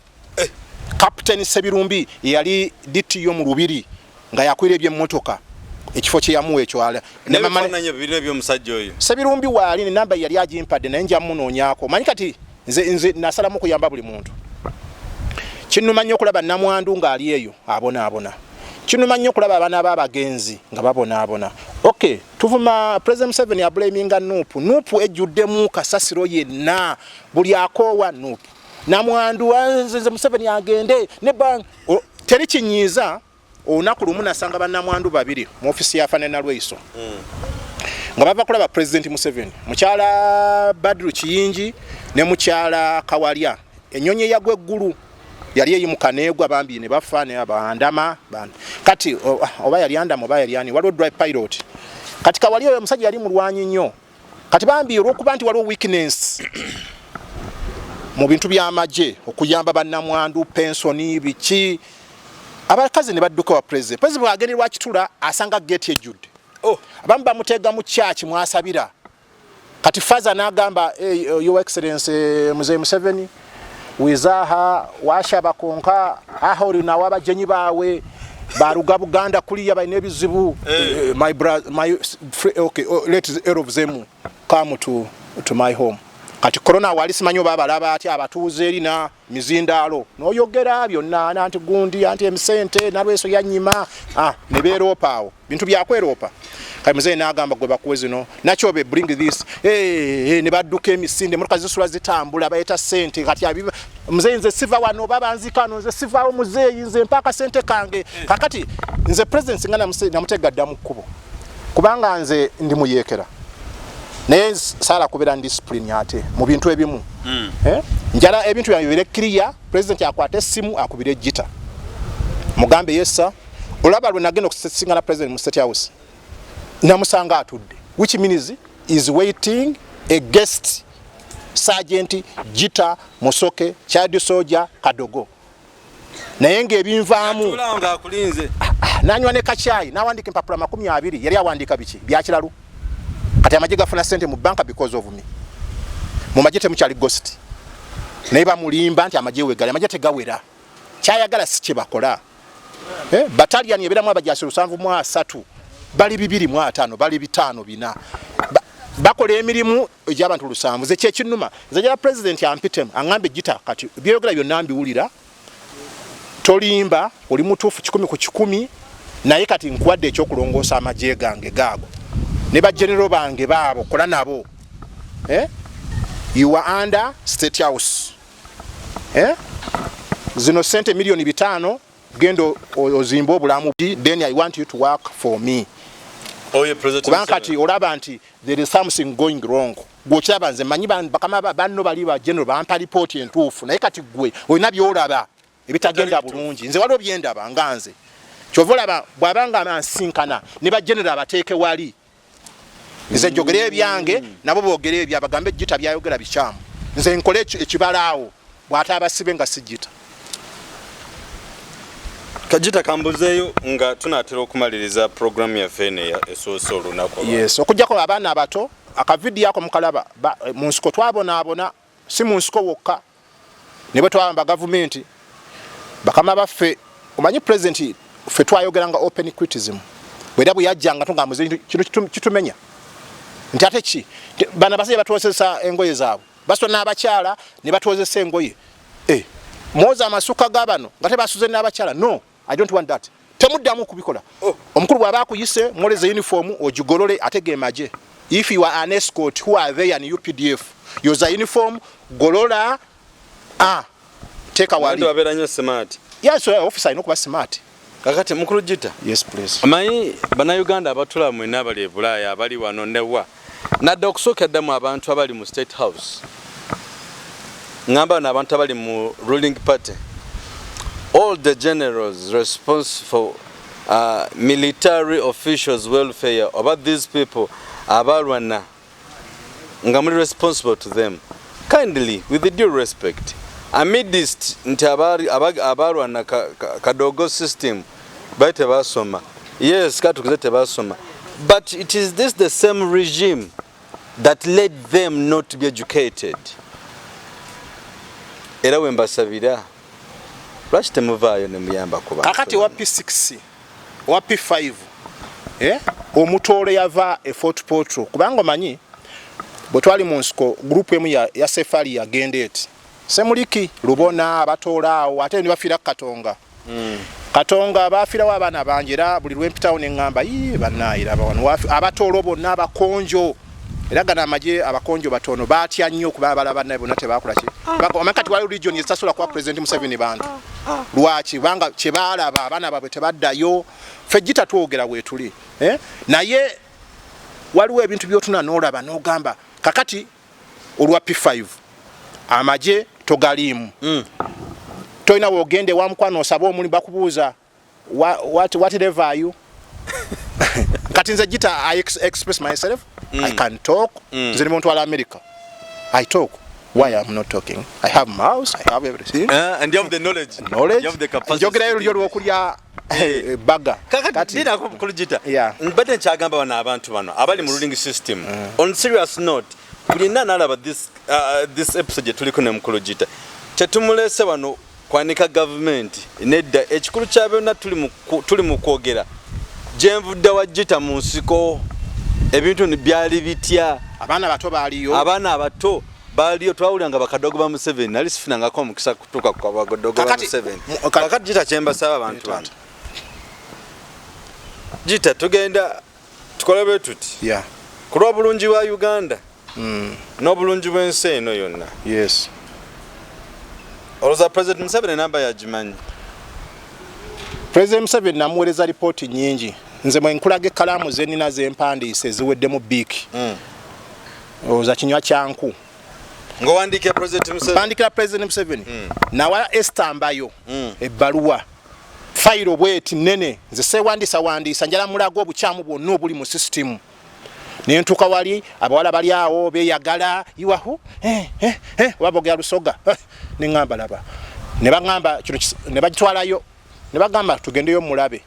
Captain Sebirumbi yali DTO mu Lubiri nga yakwira eby'emmotoka ekifo kye yamuwa ekywala nebifaananyi bibiri by'omusajja oyo Sebirumbi waali ne namba yali agimpadde naye nja munoonyaako manyi kati nze nasalamu kuyamba buli muntu kinuma nnyo okulaba namwandu ng'ali eyo abona kinuma nnyo okulaba abaana b'abagenzi nga babona okay tuvuma President Museveni ablaminga Nuupu ejjuddemu kasasiro yenna buli akoowa Nuupu namwandu nze Museveni agende ne bang teri kinyiiza olunaku lumu nasanga bannamwandu babiri mu ofisi ya Fanena Lweiso nga bava kulaba President Museveni mukyala Badru Kiyingi ne mukyala Kawalya ennyonyi eyagwa eggulu yali eyimuka neegwa bambi ne bafa ne abandama kati oba yali andama oba yali ani waliwo dry pilot kati Kawalya oyo musajja yali mulwanyi nnyo kati bambi olw'okuba nti waliwo weakness mu bintu by'amagye okuyamba bannamwandu pensoni biki abakazi ne badduka wa president bwagenderwa kitula asanga gate ejjudde abamu bamutega mu church mwasabira kati faza n'agamba your excellency Mzee Museveni wizaha washaba konka ahori na wabajenyi bawe baruga Buganda kuliya balina ebizibu my brother okay let all of them come to my home kati corona wali simanyo babalaba ati abatuuze erina mizindaalo noyogera byonna anti gundi anti emisente nalweso yanyima ne beeropa awo bintu byakweropa kati mzee n'agamba gwe bakuwe zino nakyo bring this ne badduka emisinde motoka zisula zitambula bayeta sente kati abiba mzee nze siva wano baba nzikano nze siva muzee nze mpaka sente kange kakati nze president ngana namutega ddamu kkubo kubanga nze ndi muyekera naye sala kubera discipline ate mu bintu ebimu njala ebintu byabire clear president akwata essimu akubire Gitta mugambe yesa olaba lwe nagenda okusingana president mu State House namusanga atudde which means is waiting a guest sergeant Gitta Musoke child soldier Kadogo naye ng'ebinvaamu tulanga akulinze nanywa ne kachai nawandika empapula 20 yali awandika biki byakiralu kati amagye gafuna sente mu banka because of me mu magye temukyali ghost naye bamulimba nti amagye wegali amagye tegawera kyayagala si kye bakola. Battalion ebiramu abajasi 703 bali 205 bali 5 bakola emirimu egy'abantu 700 ze kyekinuma nzajala president ampitemu aŋŋambe Gitta kati byeyogera byonna mbiwulira tolimba oli mutuufu 100 ku 100 naye kati nkuwadde ekyokulongoosa amagye gange gaago ne bagenero bange baabo kola nabo you are under state house zino sente milioni 5 gendo ozimba obulamu then I want you to work for me. Kubanga kati olaba nti there is something going wrong. Gwokyaba nze manyi bakama banno bali ba general bampa report entuufu naye kati gwe olina byolaba ebitagenda bulungi nze waliwo byendaba nga nze kyova olaba bw'abanga amansinkana ne ba general abateeke wali nze njogera ebyange nabo boogera ebyo abagambe Gitta byayogera bikyamu nze nkole ekibalaawo bw'ate abasibe nga si Gitta. Kajita kambuzeyo nga tunatera okumaliriza program ya fene ya esoso olunaku. Yes, okujjako abaana abato akavidiyo yako mukalaba mu nsiko twabona si mu nsiko wokka ne bwe twamba government bakama baffe omanyi president ffe twayogeranga open criticism bwera buyajjanga tunga muze kino kitumenya nti ate ki bana basajja batwozesa engoye zaabwe baso n'abakyala ne batwozesa engoye moza amasuka gabano nga tebasuze n'abakyala no I don't want that. Temuddamu kubikola. Omukulu bw'aba akuyise mwoleze uniform ogigolole atege maje. If you are an escort who are there in UPDF, use a uniform golola take away. Ndio aberanya smart. Yes, officer ino kuba smart. Kakati mukulu Gitta. Yes please. Amanyi bana Uganda abatula mu nabali ebulaya abali wano newa. Nadda okusookedda mu abantu abali mu State House. Ngamba n'abantu abali mu ruling party. All the generals responsible for military officials' welfare about these people, abalwana, ngamuli responsible to them. Kindly, with the due respect, amidst abalwana kadogo system, baite basoma. Yes, katukizete basoma. But it is this the same regime that led them not to be educated. Era wembasabira. Lwaki temuvaayo ne muyamba kuba kakati wa P6 wa P5 omutoole yava e Fort Portal kubanga manyi bwe twali mu nsiko group emu ya safari yagenda eti Semuliki Lubona abatoola ate ne bafira Katonga Katonga bafirawo abaana bangi era buli lwempitawo ne ngamba bannaayira abatoolo bonna abakonjo era gana amagye abakonjo batono batya nnyo kuba abalaba naye bonna tebakola ki amakati wali region yesasula kwa president Museveni bantu lwaki banga kyebalaba abaana babwe tebaddayo ffe Gitta twogera bwetuli naye waliwo ebintu byotuna n'olaba n'ogamba kakati olwa P5 amagye togaliimu toyina wogende wa mukwano osaba omuli bakubuuza whatever you kati nze Gitta I express myself I can talk nze ni muntu wa America I talk why I'm not talking I have mouse I have everything and you have the knowledge you have the capacity njogera yero okulya baga kati dina ko mukulu Gitta mbadde nkyagamba bano abantu bano abali mu ruling system on serious note kulina nalaba this episode tuliko ne mukulu Gitta kyetumulese wano kwanika government nedda ekikulu kyabena tuli mu kwogera jenvudde wa Gitta mu nsiko ebintu byali bitya abaana abato baliyo twawulanga bakadogo ba Museveni nali sifunangako omukisa kutuuka ku bagodogo ba Museveni kakati Gitta kyembasaba abantu bano Gitta tugenda tukole bwe tuti kulwa bulungi wa Uganda n'obulungi bw'ensi eno yonna yes olowooza President Museveni namba yagimanyi President Museveni namuweereza lipooti nyingi nze mwe nkulaga ekkalaamu ze nnina z'empandiise eziweddemu biiki olowooza kinywa kyanku ng'owandiikira President Museveni nawa Esther Mbayo ebbaluwa fayiro bweti nnene nze seewandiisa njala mulaga obukyamu bwonna obuli mu sisitimu ne ntuuka wali abawala bali awo beeyagala iwahu wabogera lusoga ne ŋŋamba laba ne baŋŋamba kino ne bagitwalayo ne bagamba tugendeyo mulabe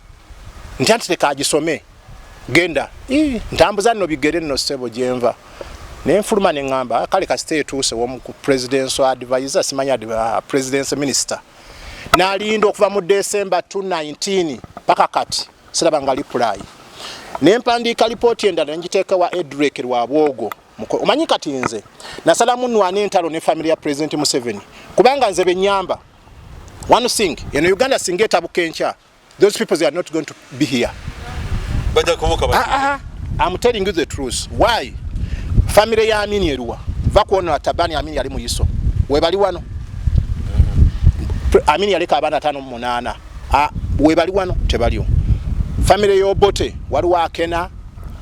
nti anti tekagisome genda ntambuza nno bigere nno ssebo gyenva nenfuluma ne ŋŋamba kale kasite etuuse womu ku presidential advisor simanya presidential minister nalinda okuva mu December 2019 paka kati siraba nga reply nempandika report endala njiteeka wa Edrek lwa bwogo omanyi kati nze nasala munwana entalo ne family ya President Museveni kubanga nze benyamba one thing in Uganda singeta bukencha those people they are not going to be here baja kubuka I'm telling you the truth why family ya Amini eruwa vakuona tabani Amini yali mu yiso webali wano Amini yaleka abana 5 8 webali wano tebaliyo family y'Obote waliwo Akena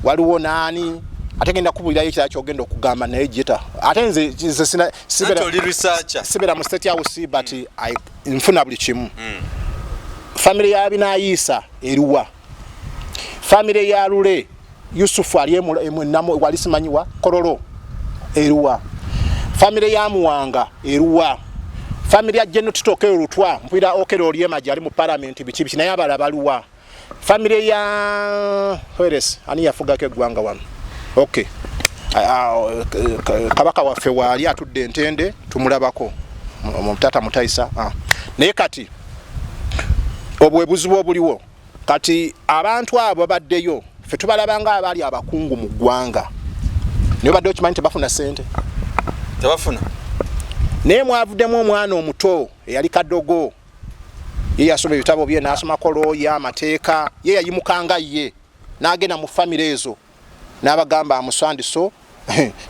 waliwo nani atengenda kubulira ekira kyogenda okugamba naye Gitta ate nze sibera mu state house but I nfuna buli kimu family ya Binayisa eruwa family ya Lule Yusufu aliyemu namo walisimanyiwa Kororo eruwa family ya Muwanga eruwa family ya General Titoke Rutwa mpira okero oliyema jali mu parliament bikibi naye abala baluwa family ya Hores ani yafuga ke gwanga wano okay kabaka waffe wali atudde entende tumulabako omutata mutaisa naye kati obwebuzibu obuliwo kati abantu abo baddeyo ffe tubalabanga abali abakungu mu ggwanga niyo badde okimanyi tebafuna sente tebafuna naye mwavuddemu omwana omuto eyali kadogo ye yasoma ebitabo bye n'asoma kolooya amateeka ye yayimukanga ye n'agenda mu famire ezo n'abagamba amusandiso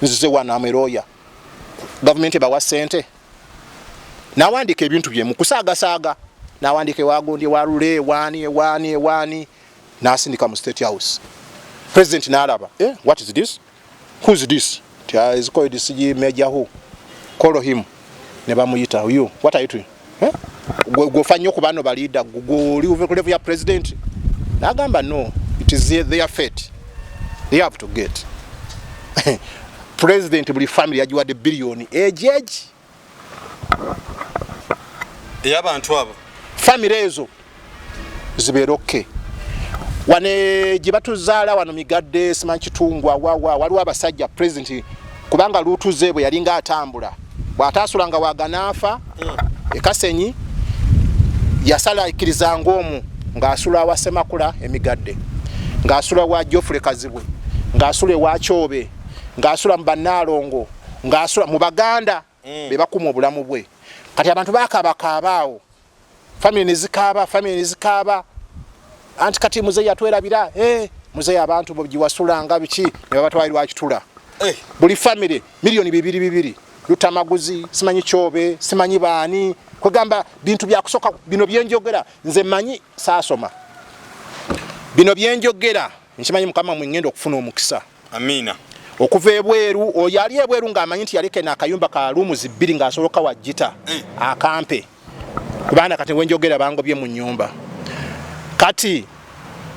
nzize wano ameroya gavumenti bawa sente n'awandika ebintu bye mu kusaagasaaga n'awandika wagundi walule wani n'asindika mu state house president n'alaba what is this who's this is called this major who call him ne bamuyita you what are you doing gofanya ku bano balida guli uve ya president n'agamba no it is their fate they have to get president buli family yajiwa de billion ejeji y'abantu abo family ezo ziberoke wane jibatuzaala wano migadde simanchitungwa waliwo abasajja president kubanga lutuze bwe yalinga atambula bwatasulanga waganafa ekasenyi yasala ikiriza ngomu ngaasula wa Semakula emigadde ngaasula wa Jofre Kazibwe ngaasule wa Chobe ngaasula mbanalongo ngaasula mu Baganda be bakuma obulamu bwe kati abantu bakabakabaawo family nizikaba anti kati muzeyi atwerabira muzeyi abantu bogiwasulanga biki ne babatwalirwa kitula buli family milioni 2 lutamaguzi simanyi Chobe simanyi baani kugamba bintu bya kusoka bino byenjogera nze manyi saasoma bino byenjogera nkimanyi mukama mwingendo okufuna omukisa amina okuva ebweru oyali ebweru ng'amanyi nti yaleke n'akayumba ka rooms 2 ng'asoloka wa Gitta akampe kubanga kati wenjogera bango bye mu nyumba kati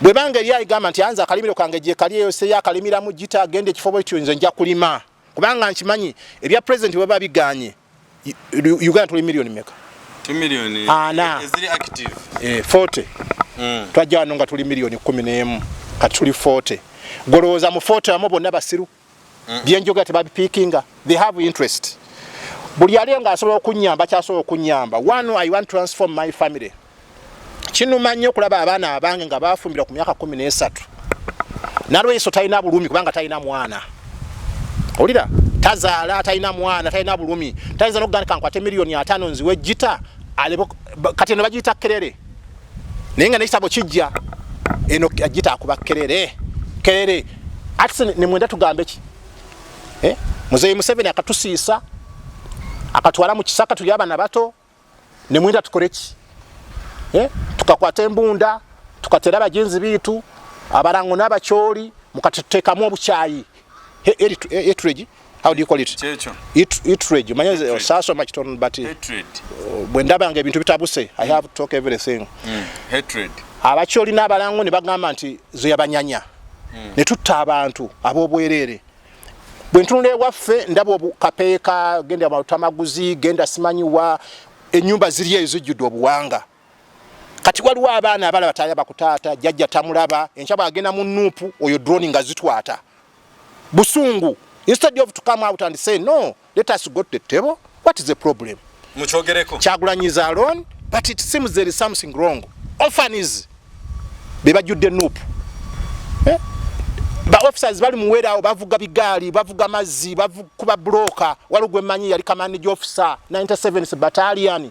bwe bange yali gamba nti anza akalimiro kange je kali yose yakalimira mu Gitta agende kifobo ekyo nze nja kulima kubanga nkimanyi ebya president bwe babiganye Uganda tuli million meka 2 million is really active 40 twajja wano nga tuli million 11 kati tuli 40 goloza mu 40 amo bonna basiru byenjoga tebabipikinga they have interest buli ali nga asobola okunyamba kyasobola okunyamba one I want to transform my family kinu manyo kulaba abaana abange nga bafumbira ku myaka 13 nalweso talina bulumi kubanga talina mwana olira tazaala talina mwana talina bulumi tayinza n'okugandika nkwate milioni 5 nziwe Gitta alebo kati nebagiyita kerere naye nga n'ekitabo kijja eno Gitta akuba kerere ati ne mwenda tugambe ki muzeyi Museveni akatusiisa akatwala mu kisaka tuli abana bato ne mwenda tukole ki tukakwata embunda tukatera abagenzi bitu abarango n'abacholi mukatuteekamu obukyayi hatred how do you call it hatred manyaze saso machiton but hatred bwendaba nga ebintu bitabuse I have to talk everything hatred abacholi n'abarango ne bagamba nti zo yabanyanya ne tutta abantu abobwerere bwentunule waffe ndabo kapeeka genda matamaguzi genda simanyiwa enyumba ziriye ezijjudde obuwanga kati waliwo abaana abala bataya bakutaata jjajja tamulaba enchaba agenda mu nupu oyo drone nga zitwata busungu instead of to come out and say no let us go to the table what is the problem muchogereko Kyagulanyiza alone but it seems there is something wrong. Orphans bebajudde nupu. Ba officers bali muwera bavuga bigali bavuga mazzi bavuga broker walugwe manyi yali command officer 97th battalion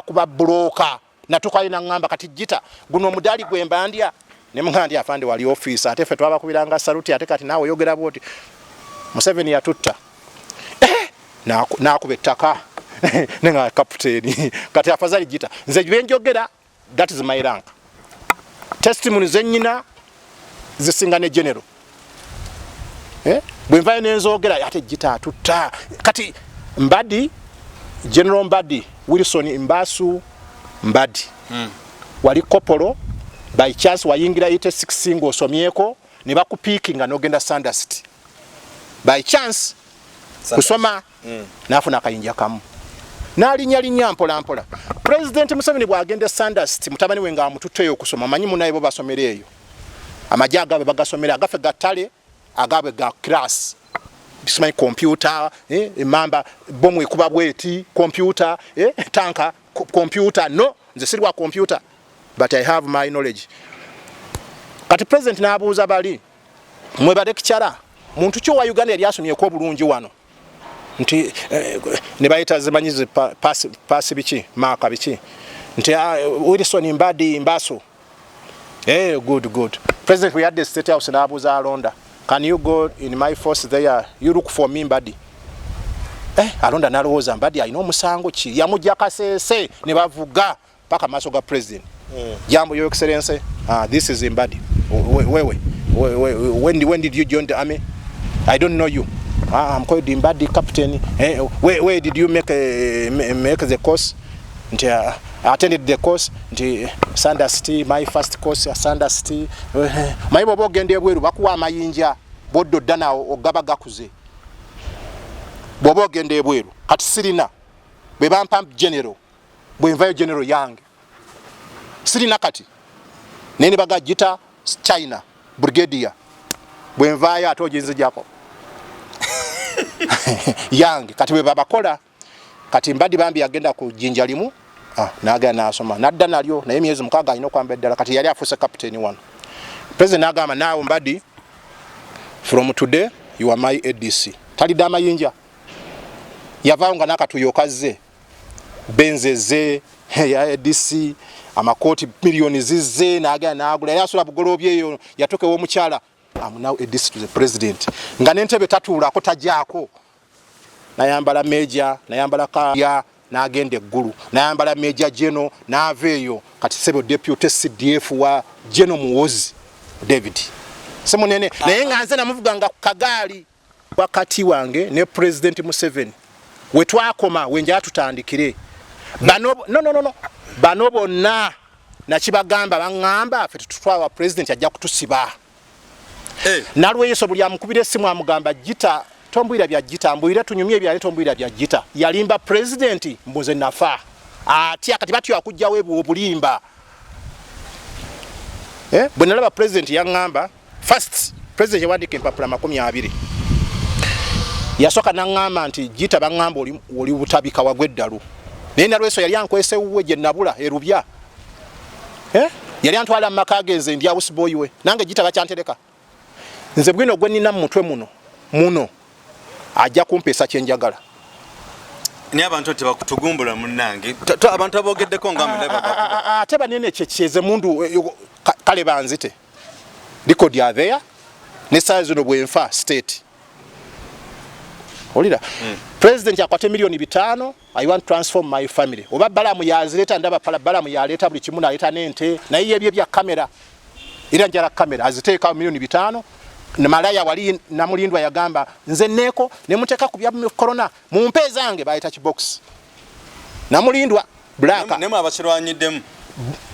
kuba broker natuka ina ngamba kati Gitta guno mudali gwembandya ne mungandi afande wali officer ate fe twaba kubiranga salute ate kati nawe yogera boti Museveni yatutta na kubettaka nenga captain kati afazali Gitta nze benjogera that is my rank testimony zenyina zisingane general bwenvaye nenzogera ate Gitta atutta kati Mbadi General Mbadi Wilson Mbasu Mbadi wali kopolo by chance wayingira ite 6 single somyeko ne bakupikinga nogenda Sandust by chance kusoma nafuna akayinja kamu nalinya mpola President Museveni bwagenda Sandust mutabani wenga amututeyo kusoma manyi munaye bo basomereyo amajaga bagasomera agafe gatale agabe ga class this my computer mamba bomu ekuba bweti computer tanka computer no nze sirwa computer but I have my knowledge kati president nabuuza bali mwe badekchara muntu kyo wa Uganda yali asomye ko bulungi wano nti ne bayita zimanyize pass bichi maka bichi nti Wilson Mbadi Mbaso good president we had the state house na abuza alonda can you go in my force there you look for me Mbadi alonda naloza Mbadi ayino musango ki yamujja kasese ne bavuga paka maso ga president jambo your excellency this is Mbadi when did you join the army I don't know you I'm called Mbadi captain where did you make the course nti attended the course nti Sandust my first course Sandust mayibo bogende bweru bakuwa amayinja boddo dana ogaba gakuze bobo gende bweru kati sirina bwe bampa general bwe nvayo general yange sirina kati nene baga Gitta China brigadier bwe nvayo atojenze jako yange kati bwe babakola kati Mbadi bambi agenda ku jinja limu naga nasoma nadda nalyo naye myezi mukaga ino kwamba eddala kati yali afuse captain one president agamba nawo Mbadi from today you are my ADC tali dama yinja yavaanga nakatuyokaze benzeze ya ADC amakoti milioni zize naga nagula yasula bugolobye eyo yatoke wo mukyala I'm now ADC to the president nga nentebe tatula ko tajako nayambala major nayambala kaya nagende gulu nayambala major general naveyo kati sebo deputy CDF wa general Muwozi David semonene naye nganze namuvuganga kagali wakati wange ne president Museveni wetwakoma wenja tutandikire bano no bano bonna nakibagamba bangamba fe tutwawa president ajja kutusiba nalwe yeso buli amukubire simu amugamba Gitta tombwira bya Gitta mbwira tunyumye bya tombwira bya Gitta yalimba president mbuze nafa atya kati batyo akujja webu obulimba bwenalaba president yangamba first president yawandike mpapula 20 yasoka nangamba nti Gitta bangamba oli butabika wagweddalu naye nalweso yali ankwese uwe je nabula erubya yali antwala makageze ndi house boy we nange Gitta bacyantereka nze bwino gwe nina mutwe muno ajja kumpesa kyenjagala ni abantu tebakutugumbula munnange abantu abogeddeko ngamba ate banene kyekiyeze mundu kale banzite record ya there ne size no bwenfa state olira president yakwate milioni 5 I want transform my family oba balamu yazileta ndaba pala balamu yaleta buli kimu naleta nente na yebye bya kamera ira njala kamera aziteeka milioni 5 ne malaya wali namulindwa yagamba nze neko ne muteka ku bya corona mumpe zange bayita kibox namulindwa blaka nemu abakirwanyiddemu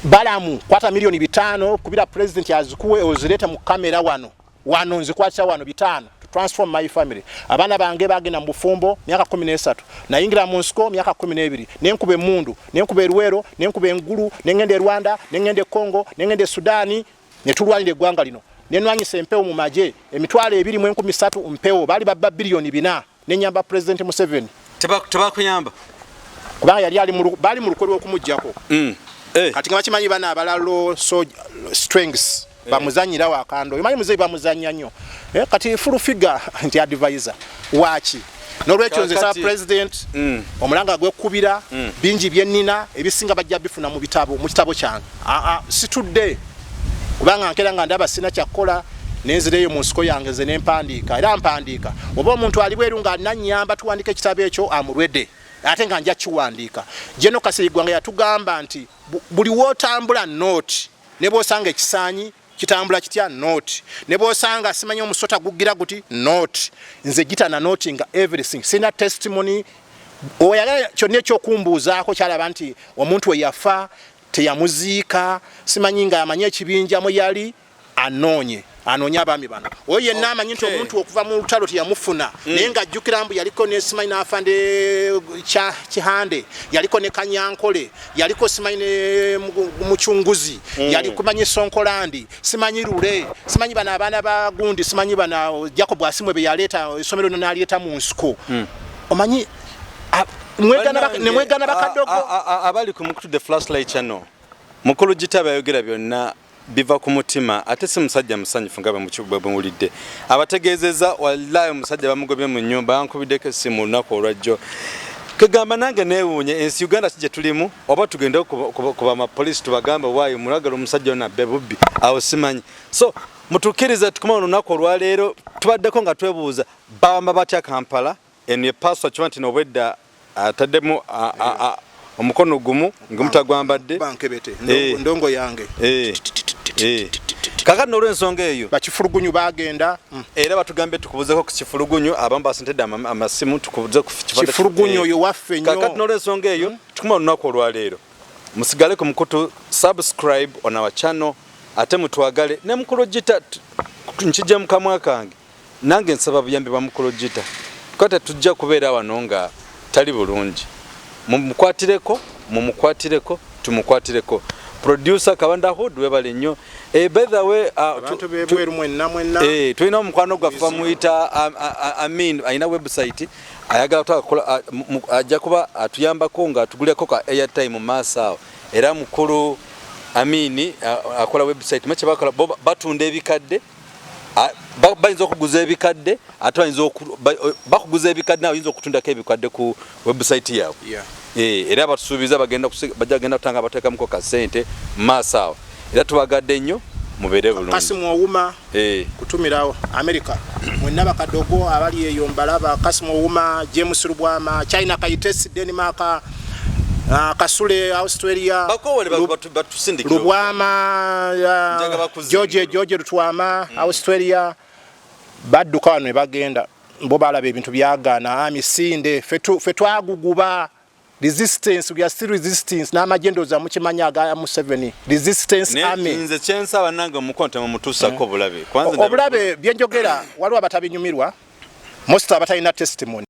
balamu kwata milioni 5 kubira president yazikuwe ozileta mu kamera wano nzikwacha wano 5 to transform my family abana bange bagenda mu bufumbo myaka 13 nayingira mu nsiko myaka 12 nenkube mundu nenkube ruwero nenkube ngulu nengende Rwanda nengende Congo nengende Sudani netulwanire gwanga lino nenwanyise mpeo mu maje emitwale 2.3 mpeo bali babba bilioni 4 nenyamba president Museveni tebakuyamba kubanga yali bali mu lukwe lw'okumuggyako kati nga bakimanyi bana abalalo strengths bamuzanyirawo akando omanyi muzeeyi bamuzanya nnyo kati full figure nti advisor waaki n'olwekyo nze saba president omulanga gw'ekkubira bingi byennina ebisinga bajja bifuna mu kitabo kyange situdde kubanga nkera nga ndaba sina kyakkola nenzireyo mu nsiko yange ze nempandiika era mpandiika oba omuntu ali bweru nga alina tuwandika ekitabo ekyo amulwedde ate nga nja kiwandiika General Kasirigwanga yatugamba nti buli wotambula note ne bw'osanga ekisaanyi kitambula kitya note ne bw'osanga simanyi omusota gugira guti note nze Gitta na noting everything sina testimony oyagala kyonna ekyokumbuuzaako kyalaba nti omuntu we yafa teyamuziika simanyi nga amanye ekibinja mwe yali anoonya abaami bano oyo yenna amanyi nti omuntu okuva mu lutalo teyamufuna naye nga ajjukira mbu yaliko ne simanyi n'afande Kihande yaliko ne Kanyankole yaliko simanyi ne Muchunguzi yali kumanyi Sonkolandi simanyi Lule simanyi bana abaana ba Gundi simanyi bana Jacob Asimwe be yaleeta esomero n'aleeta mu nsiko omanyi nemwegana bakadogo abali ku mukutu the flashlight channel mukulu Gitta bayogera byonna biva ku mutima ate si musajja musanyufu nga bwe mulidde abategeezeza wallahi musajja bamugobye mu nnyumba yankubiddeko essimu olunaku olwajjo kegamba nange neewuunye ensi Uganda kijje tulimu oba tugende kuba amapoliisi tubagamba waayo mulagala omusajja ono abbe bubbi awo simanyi so mutukkirize tukuma olunaku olwaleero tubaddeko nga twebuuza bawamba batya Kampala eno ye paswa kiba nti nobwedda ataddemu omukono gumu ngumutagwambadde bankebete ndongo yange kakati n'olw'ensonga eyo bakifulugunyu bagenda era batugambe tukubuzeko ku kifulugunyu abamu basentedde amasimu tukubuze ku kifulugunyu oyo waffe nnyo kakati n'olw'ensonga eyo tukuma olunaku olwaleero musigale ku mukutu subscribe on our channel ate mutwagale ne mukulu Gitta nkijja mu kamwa kange nange nsaba buyambi bwa mukulu Gitta kati tujja kubeera wano nga tali bulungi mumukwatireko tumukwatireko producer Kabanda Hood webale nnyo by the way abantu bebweru mwenna tulina omukwano gwaffe bamuyita Amin ayina website ayagala twakola ajja kuba atuyambako nga atuguleko ka airtime mu maaso awo era mukulu Amin akola website mache bakola batunda ebikadde bayinza okuguza ebikadde ate bayinza bakuguza ebikadde nawe bayinza okutundako ebikadde ku website yaabwe era batusuubiza bajagenda kutanga bateekamuko kasente maaso awo era tubagadde nnyo mubeere bulungi Kasimu Owuma kutumirawo America mwenna bakadogo abali eyo mbalaba Kasimu Owuma James Rubwama China Kaites Denmark Kasule Australia bakowale batusindikira Rubwama George Rutwama Australia badduka wano bagenda bo balaba ebintu byagana amisinde fetwaguguba resistance we are still resistance na magendo za mukimanya aga Museveni resistance army nze chensa bananga mukonte mu mutusa ko bulabe kwanza obulabe byenjogera waliwo abatabinyumirwa most abatalina testimony